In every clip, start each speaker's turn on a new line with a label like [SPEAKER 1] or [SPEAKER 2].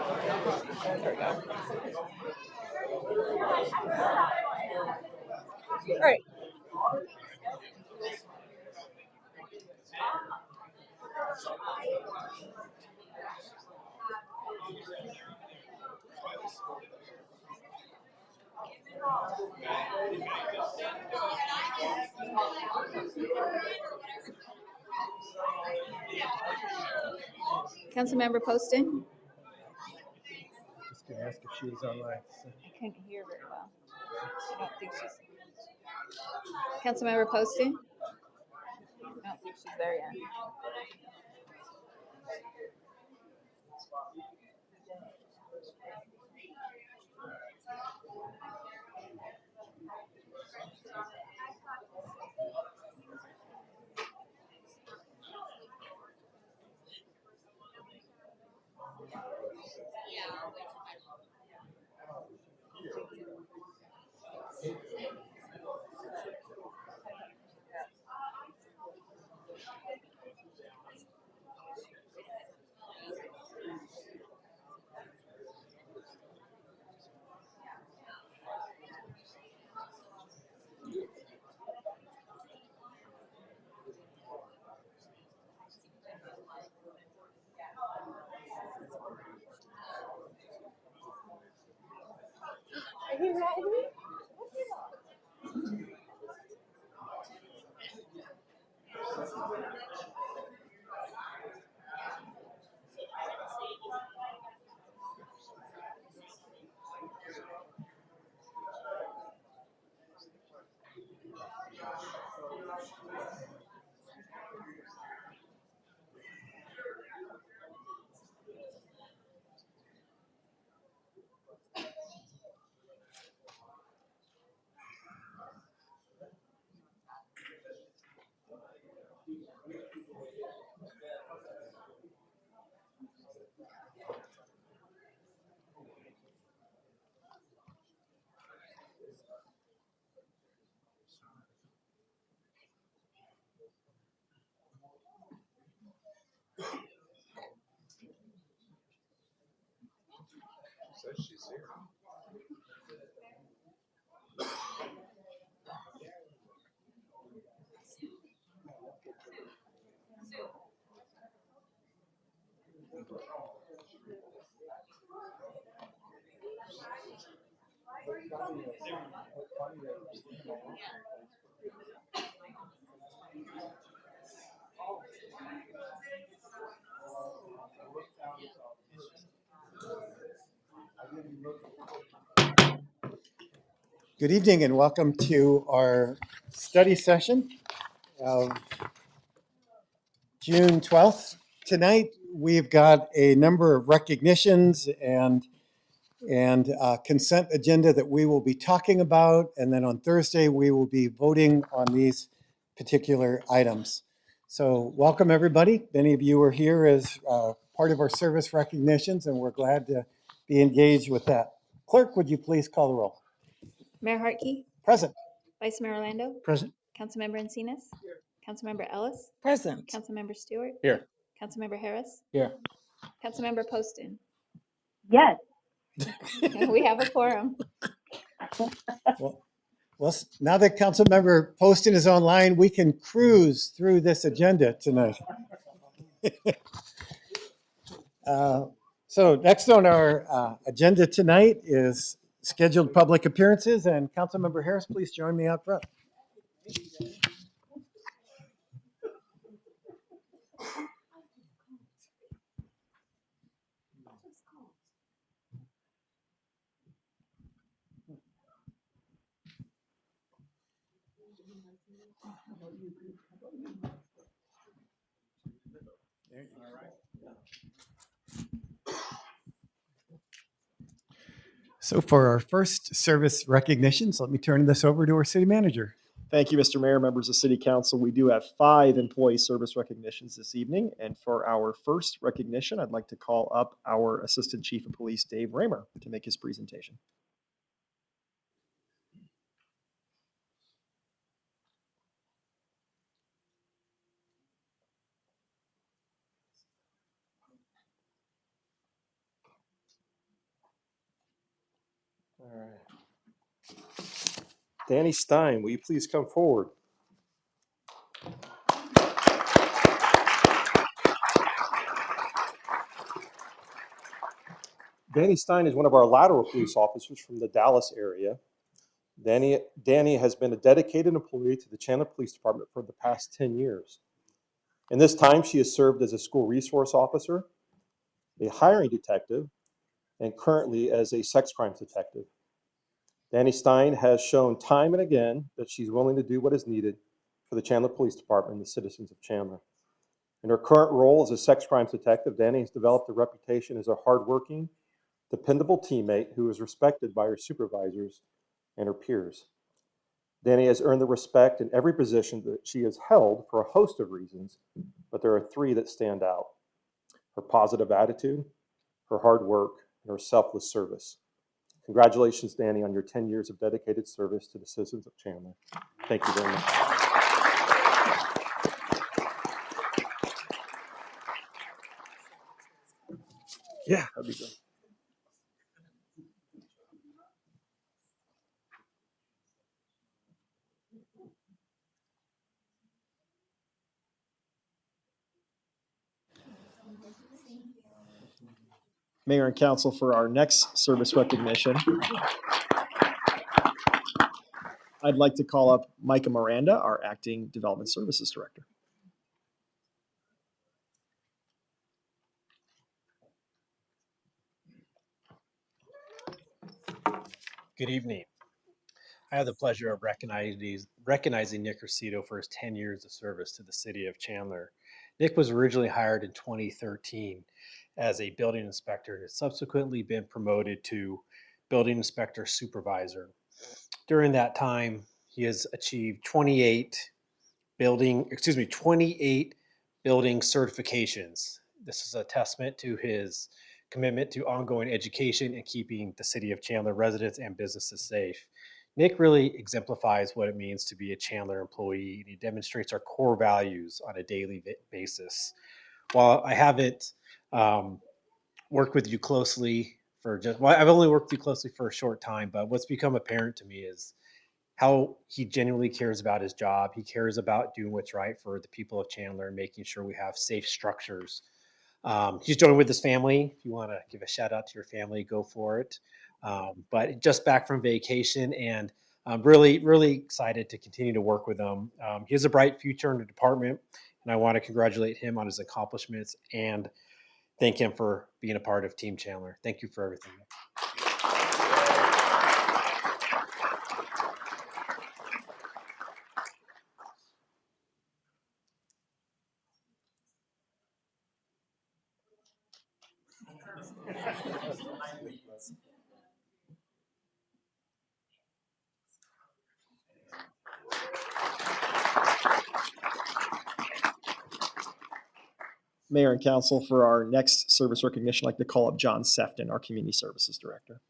[SPEAKER 1] There we go. All right. Councilmember Poston?
[SPEAKER 2] Just gonna ask if she was online.
[SPEAKER 1] I couldn't hear very well. I don't think she's. Councilmember Poston? I don't think she's there yet. Are you ready?
[SPEAKER 2] Says she's here. Good evening and welcome to our study session of June 12th. Tonight we've got a number of recognitions and consent agenda that we will be talking about, and then on Thursday we will be voting on these particular items. So welcome everybody. Many of you are here as part of our service recognitions, and we're glad to be engaged with that. Clerk, would you please call the roll?
[SPEAKER 1] Mayor Hartke?
[SPEAKER 2] Present.
[SPEAKER 1] Vice Mayor Orlando?
[SPEAKER 2] Present.
[SPEAKER 1] Councilmember Encinas? Councilmember Ellis?
[SPEAKER 3] Present.
[SPEAKER 1] Councilmember Stewart?
[SPEAKER 2] Here.
[SPEAKER 1] Councilmember Harris?
[SPEAKER 2] Here.
[SPEAKER 1] Councilmember Poston?
[SPEAKER 4] Yes.
[SPEAKER 1] We have a quorum.
[SPEAKER 2] Well, now that Councilmember Poston is online, we can cruise through this agenda tonight. So next on our agenda tonight is scheduled public appearances, and Councilmember Harris, please join me out front. So for our first service recognitions, let me turn this over to our city manager.
[SPEAKER 5] Thank you, Mr. Mayor, members of City Council. We do have 5 employee service recognitions this evening. And for our first recognition, I'd like to call up our Assistant Chief of Police, Dave Raymer, to make his presentation.
[SPEAKER 3] All right. Danny Stein, will you please come forward? Danny Stein is one of our lateral police officers from the Dallas area. Danny has been a dedicated employee to the Chandler Police Department for the past 10 years. In this time, she has served as a school resource officer, a hiring detective, and currently as a sex crimes detective. Danny Stein has shown time and again that she's willing to do what is needed for the Chandler Police Department and the citizens of Chandler. In her current role as a sex crimes detective, Danny has developed a reputation as a hardworking, dependable teammate who is respected by her supervisors and her peers. Danny has earned the respect in every position that she has held for a host of reasons, but there are three that stand out: her positive attitude, her hard work, and her selfless service. Congratulations, Danny, on your 10 years of dedicated service to the citizens of Chandler. Thank you very much. Yeah, that'd be great.
[SPEAKER 5] Mayor and Council, for our next service recognition, I'd like to call up Micah Miranda, our Acting Development Services Director.
[SPEAKER 4] Good evening. I have the pleasure of recognizing Nick Rosito for his 10 years of service to the city of Chandler. Nick was originally hired in 2013 as a building inspector and has subsequently been promoted to building inspector supervisor. During that time, he has achieved 28 building certifications. This is a testament to his commitment to ongoing education and keeping the city of Chandler residents and businesses safe. Nick really exemplifies what it means to be a Chandler employee, and he demonstrates our core values on a daily basis. While I haven't worked with you closely I've only worked with you closely for a short time, but what's become apparent to me is how he genuinely cares about his job. He cares about doing what's right for the people of Chandler and making sure we have safe structures. He's joined with his family. If you want to give a shout out to your family, go for it. But just back from vacation, and I'm really, really excited to continue to work with him. He has a bright future in the department, and I want to congratulate him on his accomplishments and thank him for being a part of Team Chandler. Thank you for everything.
[SPEAKER 5] Mayor and Council, for our next service recognition, I'd like to call up John Sefton, our Community Services Director.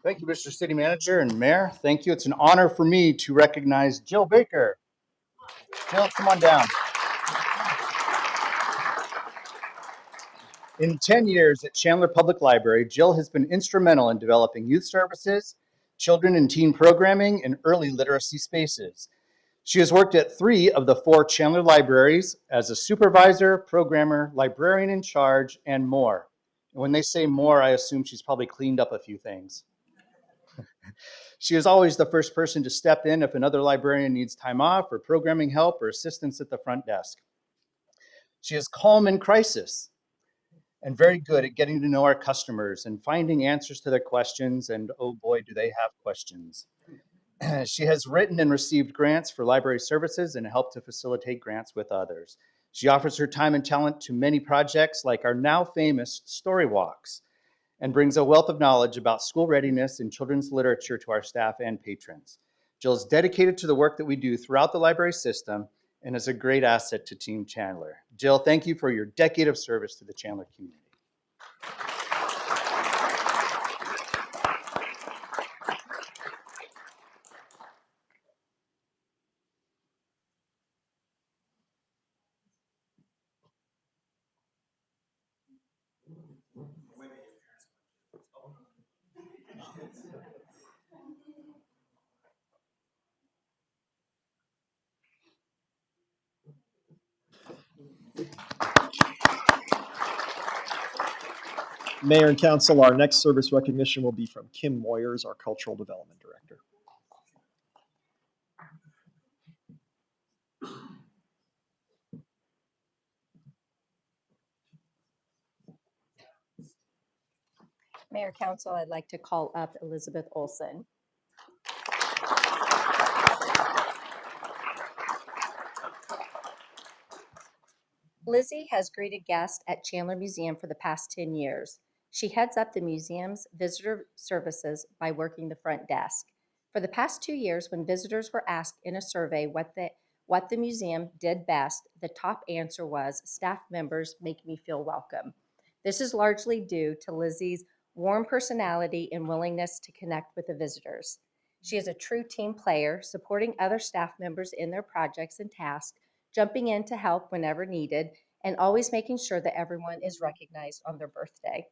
[SPEAKER 6] Thank you, Mr. City Manager and Mayor. Thank you. It's an honor for me to recognize Jill Baker. Jill, come on down. In 10 years at Chandler Public Library, Jill has been instrumental in developing youth services, children and teen programming, and early literacy spaces. She has worked at 3 of the 4 Chandler libraries as a supervisor, programmer, librarian in charge, and more. And when they say more, I assume she's probably cleaned up a few things. She is always the first person to step in if another librarian needs time off or programming help or assistance at the front desk. She is calm in crisis and very good at getting to know our customers and finding answers to their questions, and oh boy, do they have questions. She has written and received grants for library services and helped to facilitate grants with others. She offers her time and talent to many projects like our now famous Story Walks, and brings a wealth of knowledge about school readiness and children's literature to our staff and patrons. Jill is dedicated to the work that we do throughout the library system and is a great asset to Team Chandler. Jill, thank you for your decade of service to the Chandler community.
[SPEAKER 5] Mayor and Council, our next service recognition will be from Kim Moyers, our Cultural Development Director.
[SPEAKER 7] Mayor Council, I'd like to call up Elizabeth Olsen. Lizzie has greeted guests at Chandler Museum for the past 10 years. She heads up the museum's visitor services by working the front desk. For the past 2 years, when visitors were asked in a survey what the museum did best, the top answer was, "Staff members make me feel welcome." This is largely due to Lizzie's warm personality and willingness to connect with the visitors. She is a true team player, supporting other staff members in their projects and tasks, jumping in to help whenever needed, and always making sure that everyone is recognized on their birthday.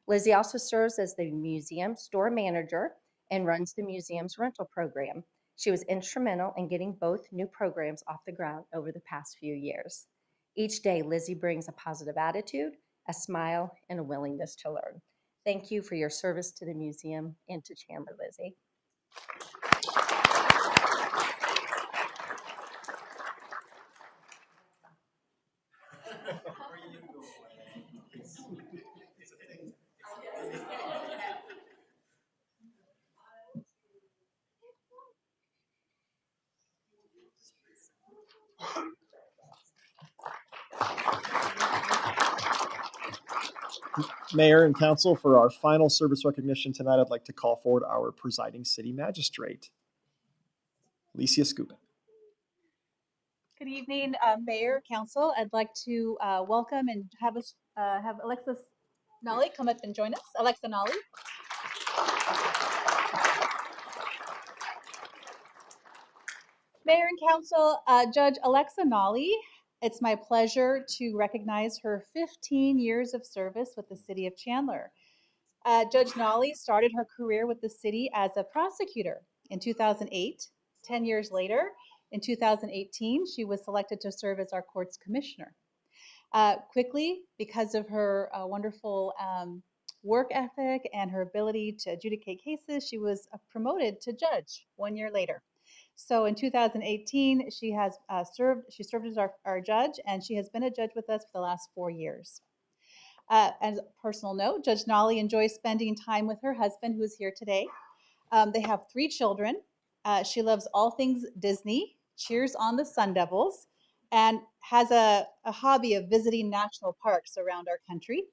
[SPEAKER 7] Lizzie also serves as the museum store manager and runs the museum's rental program. She was instrumental in getting both new programs off the ground over the past few years. Each day, Lizzie brings a positive attitude, a smile, and a willingness to learn. Thank you for your service to the museum and to Chandler, Lizzie.
[SPEAKER 5] Mayor and Council, for our final service recognition tonight, I'd like to call forward our presiding city magistrate, Alicia Scubin.
[SPEAKER 1] Good evening, Mayor, Council. I'd like to welcome and have Alexis Nolly come up and join us. Alexa Nolly. Mayor and Council, Judge Alexa Nolly, it's my pleasure to recognize her 15 years of service with the City of Chandler. Judge Nolly started her career with the city as a prosecutor in 2008. 10 years later, in 2018, she was selected to serve as our court's commissioner. Quickly, because of her wonderful work ethic and her ability to adjudicate cases, she was promoted to judge 1 year later. So in 2018, she served as our judge, and she has been a judge with us for the last 4 years. As a personal note, Judge Nolly enjoys spending time with her husband, who is here today. They have 3 children. She loves all things Disney, cheers on the Sun Devils, and has a hobby of visiting national parks around our country.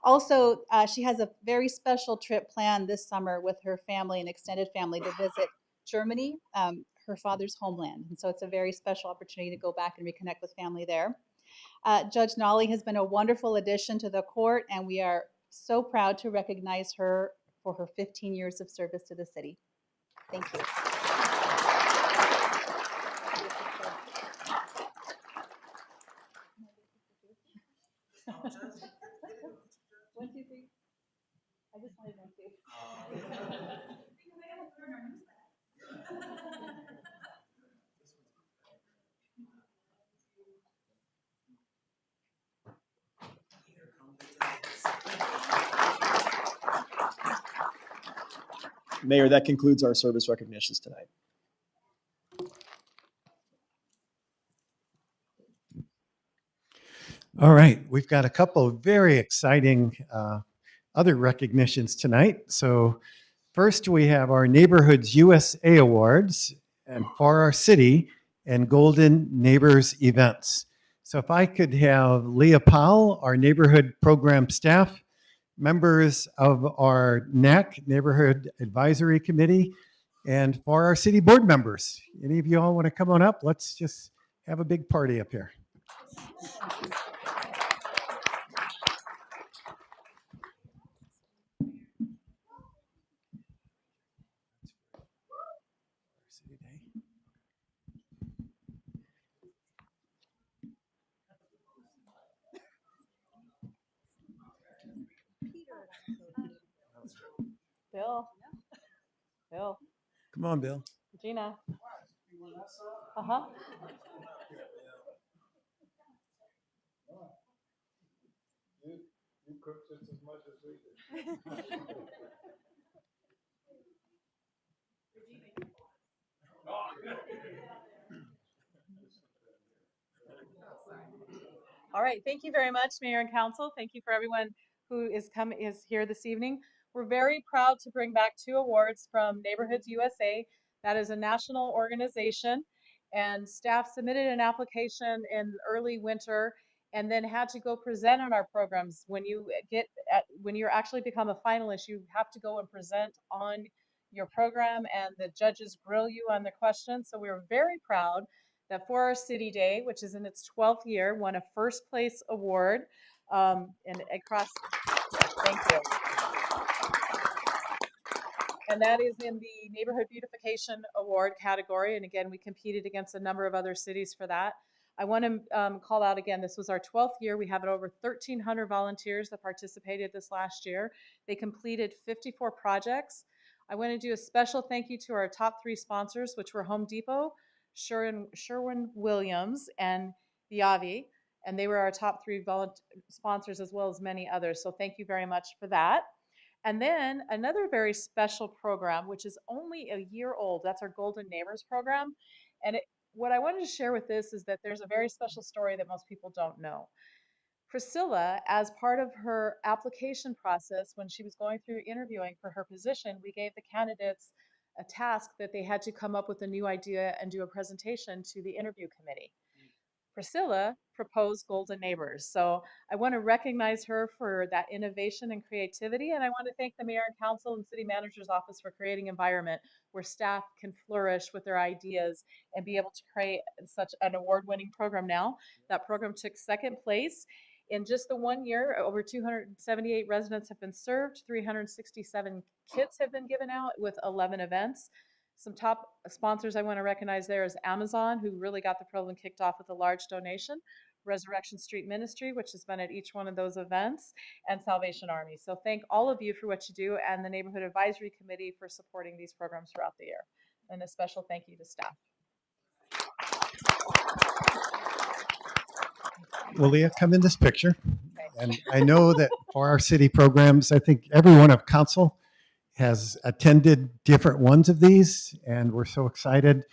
[SPEAKER 1] Also, she has a very special trip planned this summer with her family and extended family to visit Germany, her father's homeland. And so it's a very special opportunity to go back and reconnect with family there. Judge Nolly has been a wonderful addition to the court, and we are so proud to recognize her for her 15 years of service to the city. Thank you. One, two, three. I just wanted one, two.
[SPEAKER 5] Mayor, that concludes our service recognitions tonight.
[SPEAKER 2] All right, we've got a couple of very exciting other recognitions tonight. So first we have our Neighborhoods USA Awards and for our city and Golden Neighbors events. So if I could have Leah Powell, our neighborhood program staff, members of our NAC, Neighborhood Advisory Committee, and for our city board members. Any of you all want to come on up? Let's just have a big party up here.
[SPEAKER 1] Bill. Bill.
[SPEAKER 2] Come on, Bill.
[SPEAKER 1] Gina. Uh-huh.
[SPEAKER 8] cook just as much as we do.
[SPEAKER 1] All right, thank you very much, Mayor and Council. Thank you for everyone who is here this evening. We're very proud to bring back 2 awards from Neighborhoods USA. That is a national organization, and staff submitted an application in early winter and then had to go present on our programs. When you're actually become a finalist, you have to go and present on your program, and the judges grill you on the questions. So we were very proud that for our City Day, which is in its 12th year, won a first place award and across. Thank you. And that is in the Neighborhood Beautification Award category. And again, we competed against a number of other cities for that. I want to call out again, this was our 12th year. We have over 1,300 volunteers that participated this last year. They completed 54 projects. I want to do a special thank you to our top 3 sponsors, which were Home Depot, Sherwin-Williams, and Viavi. And they were our top 3 sponsors, as well as many others. So thank you very much for that. And then another very special program, which is only a year old, that's our Golden Neighbors program. And what I wanted to share with this is that there's a very special story that most people don't know. Priscilla, as part of her application process, when she was going through interviewing for her position, we gave the candidates a task that they had to come up with a new idea and do a presentation to the interview committee. Priscilla proposed Golden Neighbors. So I want to recognize her for that innovation and creativity. And I want to thank the Mayor and Council and City Manager's Office for creating an environment where staff can flourish with their ideas and be able to create such an award-winning program now. That program took 2nd place. In just the 1 year, over 278 residents have been served, 367 kits have been given out with 11 events. Some top sponsors I want to recognize there is Amazon, who really got the program kicked off with a large donation, Resurrection Street Ministry, which has been at each one of those events, and Salvation Army. So thank all of you for what you do, and the Neighborhood Advisory Committee for supporting these programs throughout the year. And a special thank you to staff.
[SPEAKER 2] Well, Leah, come in this picture. And I know that for our city programs, I think everyone of council has attended different ones of these, and we're so excited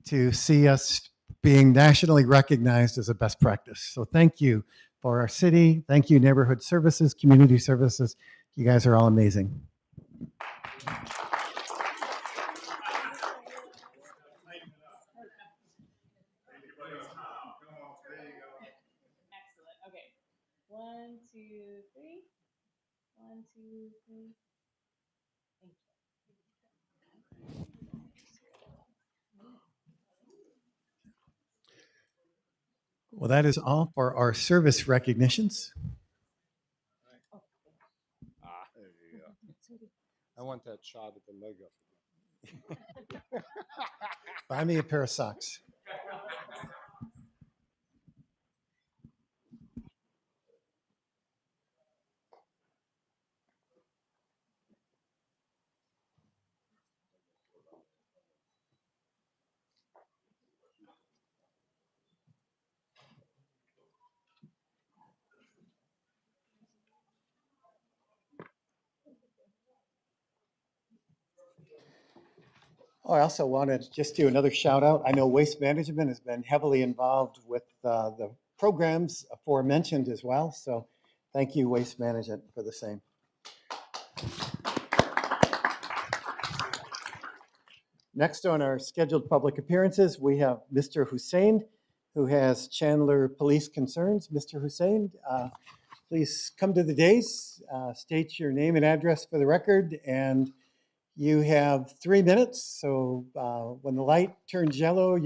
[SPEAKER 2] to see us being nationally recognized as a best practice. So thank you for our city. Thank you, Neighborhood Services, Community Services. You guys are all amazing.
[SPEAKER 1] Excellent. Okay. 1, 2, 3. 1, 2, 3. Thank you.
[SPEAKER 2] Well, that is all for our service recognitions.
[SPEAKER 8] There you go. I want that shot at the leg up.
[SPEAKER 2] Buy me a pair of socks. Oh, I also wanted to just do another shout out. I know Waste Management has been heavily involved with the programs aforementioned as well. So thank you, Waste Management, for the same. Next on our scheduled public appearances, we have Mr. Hussein, who has Chandler police concerns. Mr. Hussein, please come to the dais, state your name and address for the record, and you have 3 minutes. So when the light turns yellow,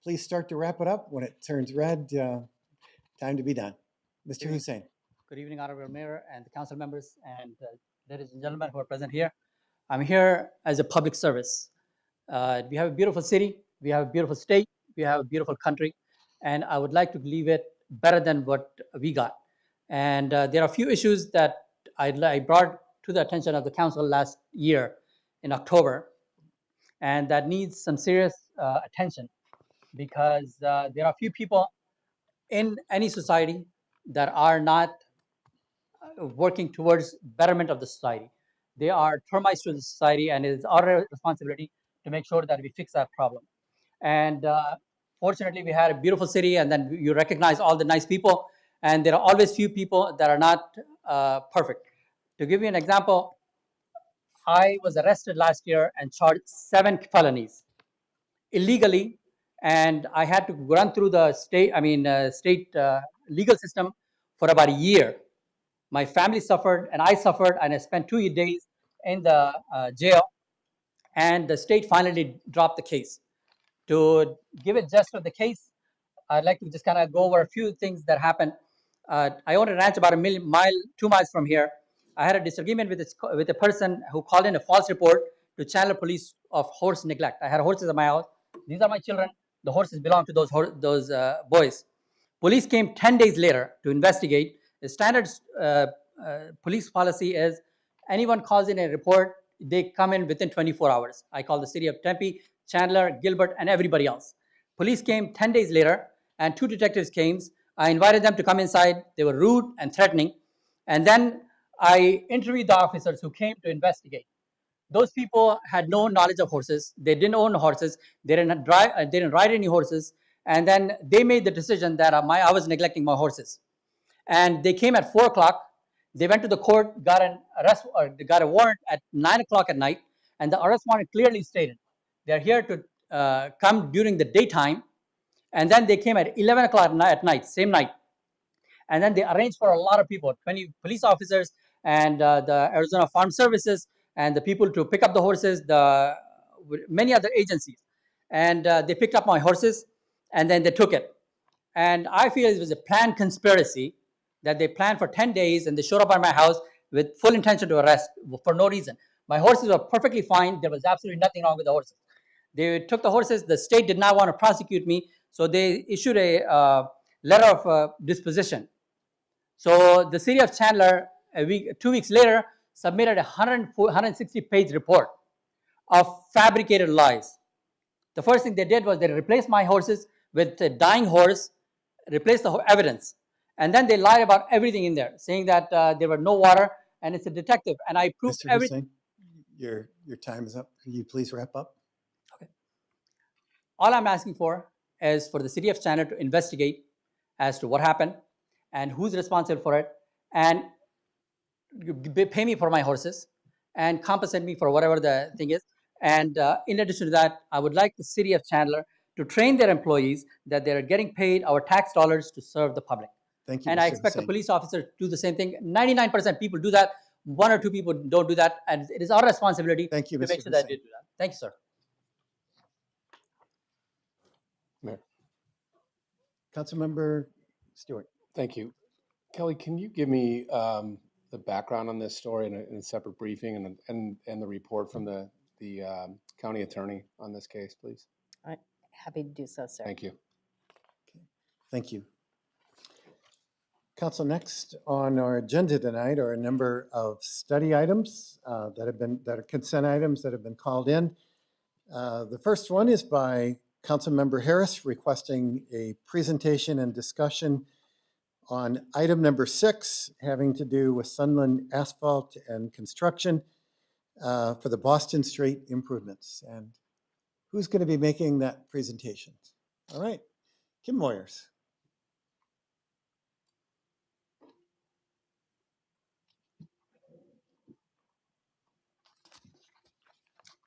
[SPEAKER 2] please start to wrap it up. When it turns red, time to be done. Mr. Hussein.
[SPEAKER 9] Good evening, Honorable Mayor and the council members and ladies and gentlemen who are present here. I'm here as a public service. We have a beautiful city, we have a beautiful state, we have a beautiful country, and I would like to leave it better than what we got. And there are a few issues that I brought to the attention of the council last year in October, and that needs some serious attention, because there are a few people in any society that are not working towards betterment of the society. They are termites to the society, and it is our responsibility to make sure that we fix that problem. And fortunately, we had a beautiful city, and then you recognize all the nice people, and there are always few people that are not perfect. To give you an example, I was arrested last year and charged 7 felonies illegally, and I had to run through the state legal system for about a year. My family suffered, and I suffered, and I spent 2 days in the jail, and the state finally dropped the case. To give a gist of the case, I'd like to just kind of go over a few things that happened. I own a ranch about 2 miles from here. I had a disagreement with a person who called in a false report to Chandler Police of horse neglect. I had horses at my house. These are my children. The horses belong to those boys. Police came 10 days later to investigate. The standard police policy is anyone calls in a report, they come in within 24 hours. I call the city of Tempe, Chandler, Gilbert, and everybody else. Police came 10 days later, and 2 detectives came. I invited them to come inside. They were rude and threatening. And then I interviewed the officers who came to investigate. Those people had no knowledge of horses. They didn't own horses. They didn't ride any horses. And then they made the decision that I was neglecting my horses. And they came at 4 o'clock. They went to the court, got an arrest, or they got a warrant at 9 o'clock at night. And the arrest warrant clearly stated they're here to come during the daytime. And then they came at 11 o'clock at night, same night. And then they arranged for a lot of people, 20 police officers and the Arizona Farm Services and the people to pick up the horses, many other agencies. And they picked up my horses and then they took it. And I feel it was a planned conspiracy that they planned for 10 days and they showed up at my house with full intention to arrest for no reason. My horses were perfectly fine. There was absolutely nothing wrong with the horses. They took the horses. The state did not want to prosecute me, so they issued a letter of disposition. So the city of Chandler, 2 weeks later, submitted a 160-page report of fabricated lies. The first thing they did was they replaced my horses with a dying horse, replaced the evidence. And then they lied about everything in there, saying that there were no water, and it's a detective. And I proved
[SPEAKER 2] Mr.
[SPEAKER 9] everything.
[SPEAKER 2] Hussein, your time is up. Can you please wrap up?
[SPEAKER 9] Okay. All I'm asking for is for the city of Chandler to investigate as to what happened and who's responsible for it, and pay me for my horses and compensate me for whatever the thing is. And in addition to that, I would like the city of Chandler to train their employees that they're getting paid our tax dollars to serve the public.
[SPEAKER 2] Thank you,
[SPEAKER 9] And
[SPEAKER 2] Mr.
[SPEAKER 9] I expect
[SPEAKER 2] Hussein.
[SPEAKER 9] the police officer to do the same thing. 99% people do that. 1 or 2 people don't do that. And it is our responsibility
[SPEAKER 2] Thank you,
[SPEAKER 9] to
[SPEAKER 2] Mr.
[SPEAKER 9] make sure that they
[SPEAKER 2] Hussein.
[SPEAKER 9] do that. Thank you, sir.
[SPEAKER 2] Councilmember Stewart.
[SPEAKER 10] Thank you. Kelly, can you give me the background on this story in a separate briefing and the report from the county attorney on this case, please?
[SPEAKER 7] I'm happy to do so, sir.
[SPEAKER 10] Thank you.
[SPEAKER 2] Thank you. Council, next on our agenda tonight are a number of study items that are consent items that have been called in. The first one is by Councilmember Harris requesting a presentation and discussion on item number 6, having to do with Sunland Asphalt and Construction for the Boston Street improvements. And who's going to be making that presentation? All right, Kim Moyers.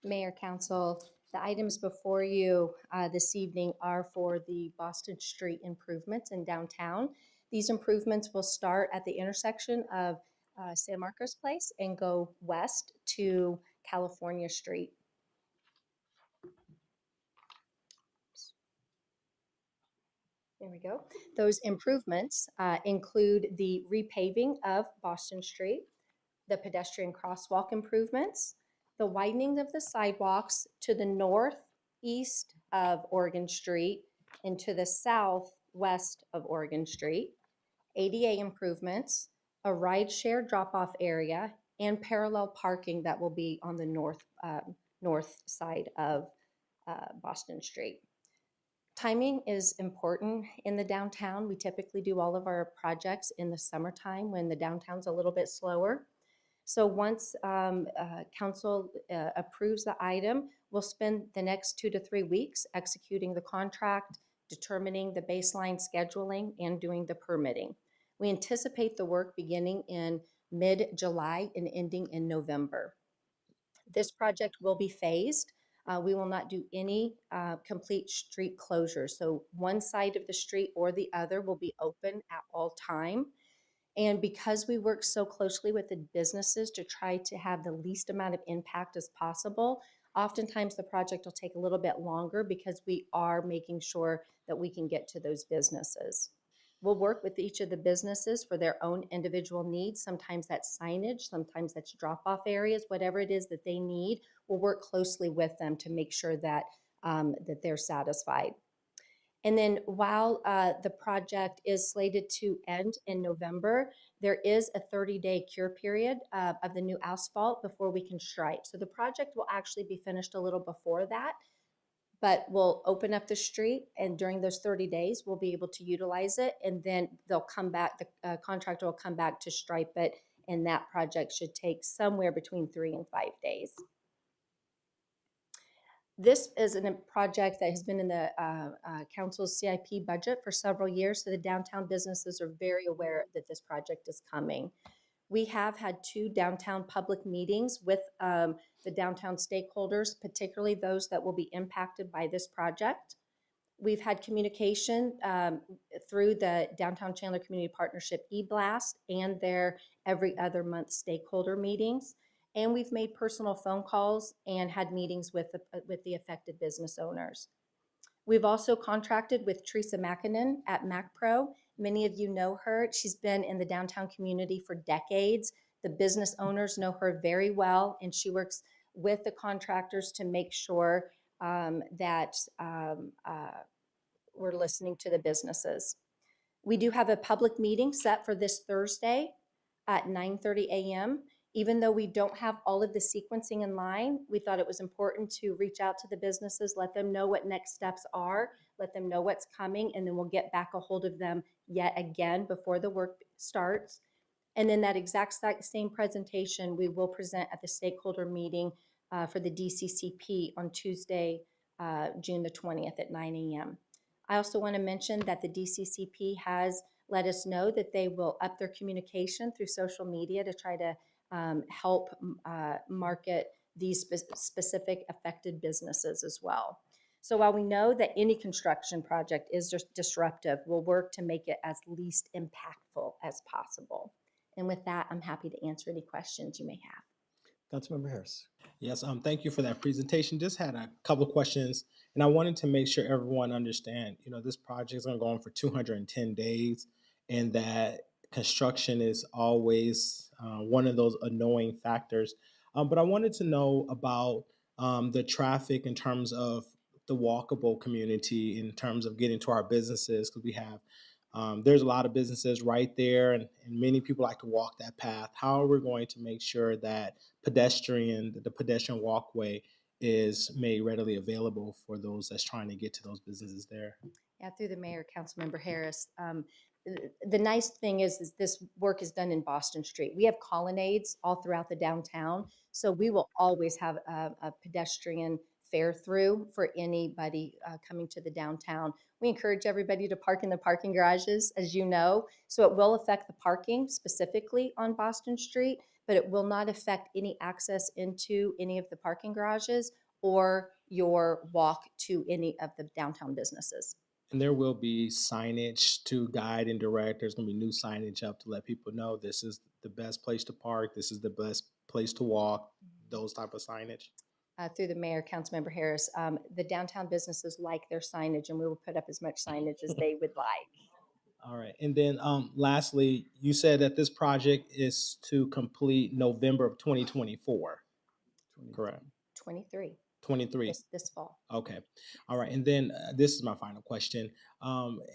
[SPEAKER 7] Mayor, Council, the items before you this evening are for the Boston Street improvements in downtown. These improvements will start at the intersection of San Marcos Place and go west to California Street. There we go. Those improvements include the repaving of Boston Street, the pedestrian crosswalk improvements, the widening of the sidewalks to the northeast of Oregon Street and to the southwest of Oregon Street, ADA improvements, a rideshare drop-off area, and parallel parking that will be on the north side of Boston Street. Timing is important in the downtown. We typically do all of our projects in the summertime when the downtown's a little bit slower. So once council approves the item, we'll spend the next 2 to 3 weeks executing the contract, determining the baseline scheduling, and doing the permitting. We anticipate the work beginning in mid-July and ending in November. This project will be phased. We will not do any complete street closures. So one side of the street or the other will be open at all time. And because we work so closely with the businesses to try to have the least amount of impact as possible, oftentimes the project will take a little bit longer because we are making sure that we can get to those businesses. We'll work with each of the businesses for their own individual needs. Sometimes that's signage, sometimes that's drop-off areas, whatever it is that they need. We'll work closely with them to make sure that, that they're satisfied. And then while the project is slated to end in November, there is a 30-day cure period of the new asphalt before we can stripe. So the project will actually be finished a little before that, but we'll open up the street, and during those 30 days, we'll be able to utilize it, and then they'll come back, the contractor will come back to stripe it, and that project should take somewhere between 3 and 5 days. This is a project that has been in the council's CIP budget for several years, so the downtown businesses are very aware that this project is coming. We have had 2 downtown public meetings with the downtown stakeholders, particularly those that will be impacted by this project. We've had communication through the Downtown Chandler Community Partnership e-blast and their every other month stakeholder meetings. And we've made personal phone calls and had meetings with the affected business owners. We've also contracted with Teresa Makinen at MacPro. Many of you know her. She's been in the downtown community for decades. The business owners know her very well, and she works with the contractors to make sure that we're listening to the businesses. We do have a public meeting set for this Thursday at 9:30 a.m. Even though we don't have all of the sequencing in line, we thought it was important to reach out to the businesses, let them know what next steps are, let them know what's coming, and then we'll get back a hold of them yet again before the work starts. And then that exact same presentation we will present at the stakeholder meeting for the DCCP on Tuesday, June the 20th at 9 a.m. I also want to mention that the DCCP has let us know that they will up their communication through social media to try to help market these specific affected businesses as well. So while we know that any construction project is just disruptive, we'll work to make it as least impactful as possible. And with that, I'm happy to answer any questions you may have.
[SPEAKER 5] Councilmember Harris.
[SPEAKER 11] Yes, thank you for that presentation. Just had a couple of questions, and I wanted to make sure everyone understand, this project is going to go on for 210 days, and that construction is always one of those annoying factors. But I wanted to know about the traffic in terms of the walkable community, in terms of getting to our businesses, because we have there's a lot of businesses right there, and many people like to walk that path. How are we going to make sure that the pedestrian walkway is made readily available for those that's trying to get to those businesses there?
[SPEAKER 7] Yeah, through the mayor, Councilmember Harris. The nice thing is this work is done in Boston Street. We have colonnades all throughout the downtown, so we will always have a pedestrian fare through for anybody coming to the downtown. We encourage everybody to park in the parking garages, as you know, so it will affect the parking specifically on Boston Street, but it will not affect any access into any of the parking garages or your walk to any of the downtown businesses.
[SPEAKER 11] And there will be signage to guide and direct. There's going to be new signage up to let people know this is the best place to park, this is the best place to walk, those type of signage.
[SPEAKER 7] Through the mayor, Councilmember Harris, the downtown businesses like their signage, and we will put up as much signage as they would like.
[SPEAKER 11] All right. And then lastly, you said that this project is to complete November of 2024, correct?
[SPEAKER 7] 23.
[SPEAKER 11] 23.
[SPEAKER 7] this fall.
[SPEAKER 11] Okay. All right. And then this is my final question.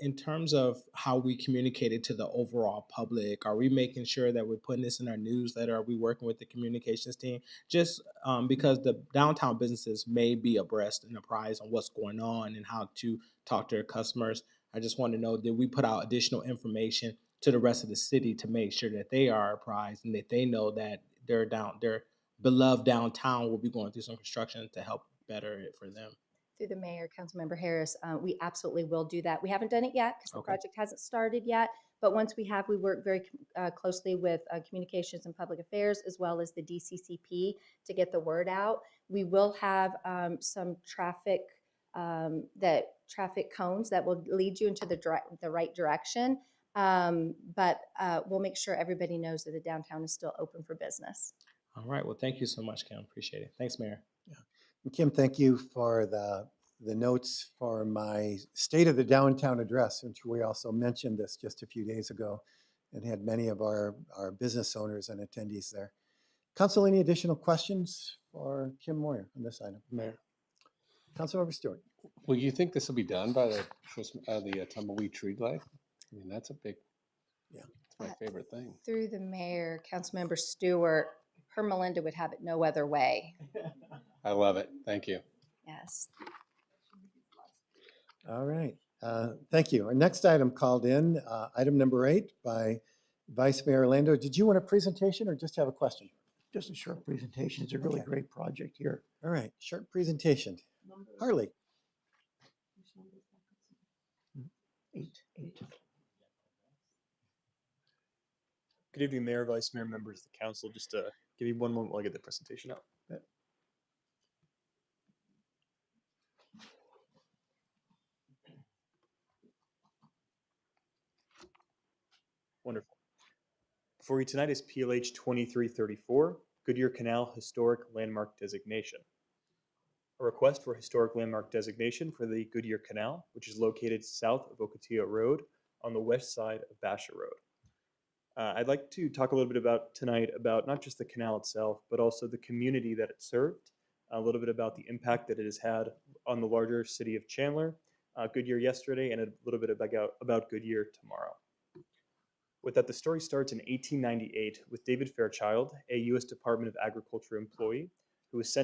[SPEAKER 11] In terms of how we communicated to the overall public, are we making sure that we're putting this in our newsletter? Are we working with the communications team? Just because the downtown businesses may be abreast and apprised on what's going on and how to talk to their customers. I just want to know, did we put out additional information to the rest of the city to make sure that they are apprised and that they know that their beloved downtown will be going through some construction to help better it for them?
[SPEAKER 7] Through the mayor, Councilmember Harris, we absolutely will do that. We haven't done it yet because the
[SPEAKER 11] Okay.
[SPEAKER 7] project hasn't started yet. But once we have, we work very closely with Communications and Public Affairs as well as the DCCP to get the word out. We will have some traffic traffic cones that will lead you into the right direction. But we'll make sure everybody knows that the downtown is still open for business.
[SPEAKER 11] All right. Well, thank you so much, Kim. Appreciate it. Thanks, Mayor.
[SPEAKER 2] And Kim, thank you for the notes for my State of the Downtown address, which we also mentioned this just a few days ago and had many of our business owners and attendees there. Council, any additional questions for Kim Moyer on this item?
[SPEAKER 10] Mayor,
[SPEAKER 2] Councilmember Stewart.
[SPEAKER 10] well, you think this will be done by the tumbleweed tree light? I mean, that's a big,
[SPEAKER 2] Yeah.
[SPEAKER 10] it's my favorite thing.
[SPEAKER 7] Through the mayor, Councilmember Stewart, her Melinda would have it no other way.
[SPEAKER 10] I love it. Thank you.
[SPEAKER 7] Yes.
[SPEAKER 2] All right. Thank you. Our next item called in, item number 8 by Vice Mayor Orlando. Did you want a presentation or just have a question?
[SPEAKER 12] Just a short presentation. It's a really
[SPEAKER 2] Okay.
[SPEAKER 12] great project here.
[SPEAKER 2] All right, short presentation. Harley.
[SPEAKER 12] 8.
[SPEAKER 13] Good evening, Mayor, Vice Mayor, members of the council. Just give me one moment while I get the presentation out. Wonderful. Before you tonight is PLH 2334, Goodyear Canal Historic Landmark Designation. A request for historic landmark designation for the Goodyear Canal, which is located south of Ocotillo Road on the west side of Basha Road. I'd like to talk a little bit tonight about not just the canal itself, but also the community that it served, a little bit about the impact that it has had on the larger city of Chandler, Goodyear yesterday, and a little bit about Goodyear tomorrow. With that, the story starts in 1898 with David Fairchild, a U.S. Department of Agriculture employee who was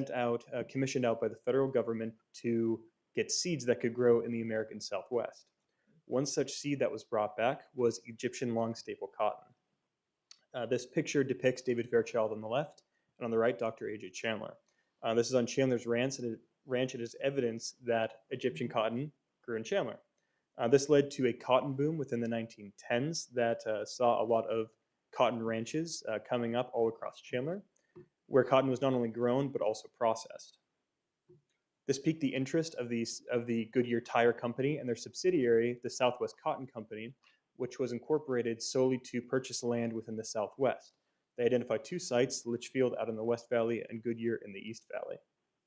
[SPEAKER 13] commissioned out by the federal government to get seeds that could grow in the American Southwest. One such seed that was brought back was Egyptian long staple cotton. This picture depicts David Fairchild on the left, and on the right, Dr. A.J. Chandler. This is on Chandler's ranch, and it is evidence that Egyptian cotton grew in Chandler. This led to a cotton boom within the 1910s that saw a lot of cotton ranches coming up all across Chandler, where cotton was not only grown, but also processed. This piqued the interest of the Goodyear Tire Company and their subsidiary, the Southwest Cotton Company, which was incorporated solely to purchase land within the Southwest. They identified 2 sites, Litchfield out in the West Valley and Goodyear in the East Valley.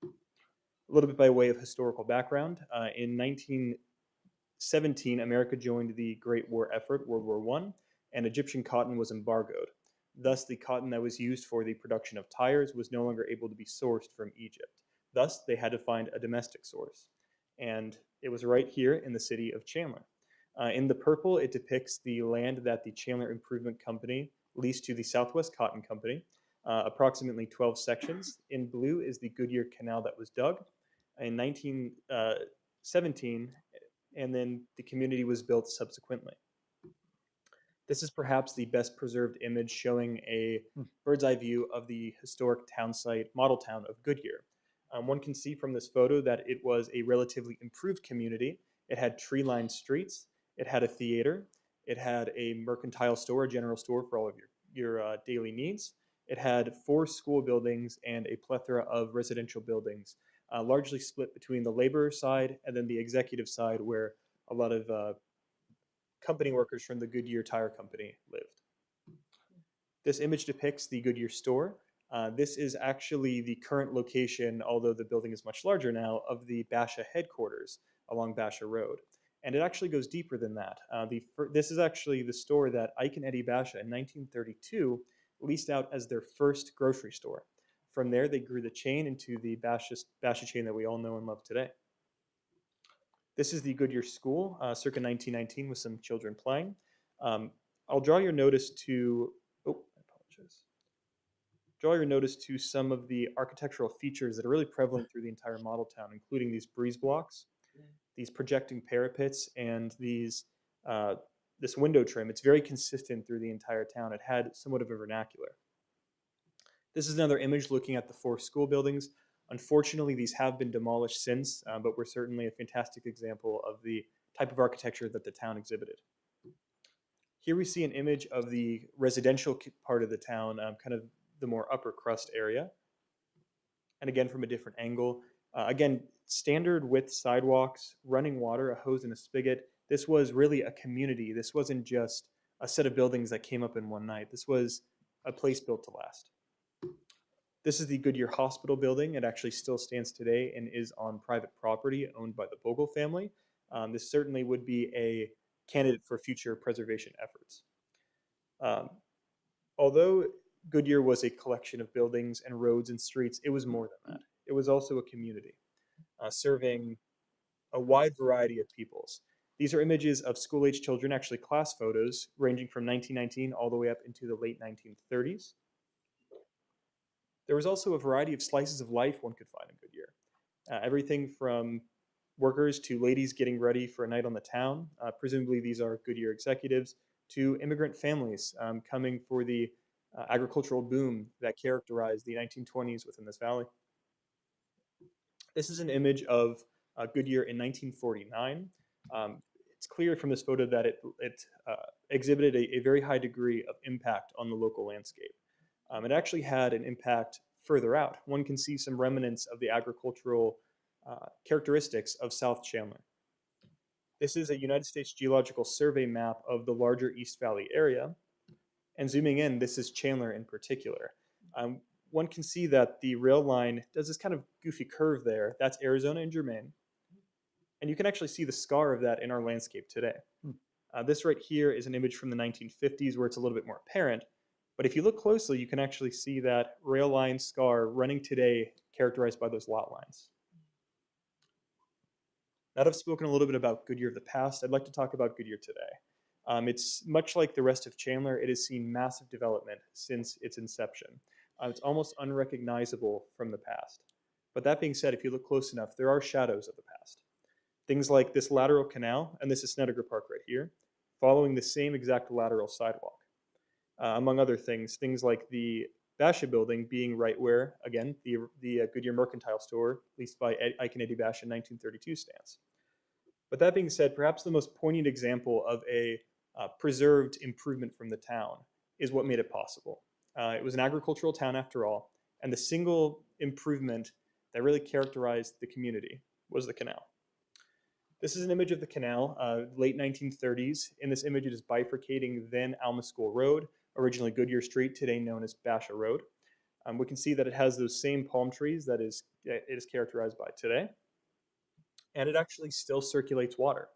[SPEAKER 13] A little bit by way of historical background, in 1917, America joined the Great War effort, World War I, and Egyptian cotton was embargoed. Thus, the cotton that was used for the production of tires was no longer able to be sourced from Egypt. Thus, they had to find a domestic source. And it was right here in the city of Chandler. In the purple, it depicts the land that the Chandler Improvement Company leased to the Southwest Cotton Company, approximately 12 sections. In blue is the Goodyear Canal that was dug in 1917, and then the community was built subsequently. This is perhaps the best preserved image showing a bird's eye view of the historic town site, model town of Goodyear. One can see from this photo that it was a relatively improved community. It had tree-lined streets. It had a theater. It had a mercantile store, a general store for all of your daily needs. It had 4 school buildings and a plethora of residential buildings, largely split between the labor side and then the executive side, where a lot of company workers from the Goodyear Tire Company lived. This image depicts the Goodyear store. This is actually the current location, although the building is much larger now, of the Basha headquarters along Basha Road. And it actually goes deeper than that. This is actually the store that Ike and Eddie Basha in 1932 leased out as their first grocery store. From there, they grew the chain into the Basha chain that we all know and love today. This is the Goodyear School, circa 1919, with some children playing. I'll draw your notice to, oh, I apologize. Draw your notice to some of the architectural features that are really prevalent through the entire model town, including these breeze blocks, these projecting parapets, and these this window trim. It's very consistent through the entire town. It had somewhat of a vernacular. This is another image looking at the 4 school buildings. Unfortunately, these have been demolished since, but were certainly a fantastic example of the type of architecture that the town exhibited. Here we see an image of the residential part of the town, kind of the more upper crust area. And again, from a different angle. Again, standard width sidewalks, running water, a hose and a spigot. This was really a community. This wasn't just a set of buildings that came up in one night. This was a place built to last. This is the Goodyear Hospital building. It actually still stands today and is on private property owned by the Bogle family. This certainly would be a candidate for future preservation efforts. Although Goodyear was a collection of buildings and roads and streets, it was more than that. It was also a community, serving a wide variety of peoples. These are images of school-age children, actually class photos, ranging from 1919 all the way up into the late 1930s. There was also a variety of slices of life one could find in Goodyear. Everything from workers to ladies getting ready for a night on the town. Presumably these are Goodyear executives, to immigrant families coming for the agricultural boom that characterized the 1920s within this valley. This is an image of Goodyear in 1949. It's clear from this photo that it exhibited a very high degree of impact on the local landscape. It actually had an impact further out. One can see some remnants of the agricultural characteristics of South Chandler. This is a United States Geological Survey map of the larger East Valley area. And zooming in, this is Chandler in particular. One can see that the rail line does this kind of goofy curve there. That's Arizona and Germain. And you can actually see the scar of that in our landscape today. This right here is an image from the 1950s where it's a little bit more apparent. But if you look closely, you can actually see that rail line scar running today, characterized by those lot lines. Now that I've spoken a little bit about Goodyear of the past, I'd like to talk about Goodyear today. It's much like the rest of Chandler, it has seen massive development since its inception. It's almost unrecognizable from the past. But that being said, if you look close enough, there are shadows of the past. Things like this lateral canal, and this is Snedeker Park right here, following the same exact lateral sidewalk. Among other things like the Basha building being right where, again, the Goodyear Mercantile Store, leased by Ike and Eddie Basha in 1932 stands. But that being said, perhaps the most poignant example of a preserved improvement from the town is what made it possible. It was an agricultural town after all, and the single improvement that really characterized the community was the canal. This is an image of the canal, late 1930s. In this image, it is bifurcating then Alma School Road, originally Goodyear Street, today known as Basha Road. We can see that it has those same palm trees that it is characterized by today. And it actually still circulates water.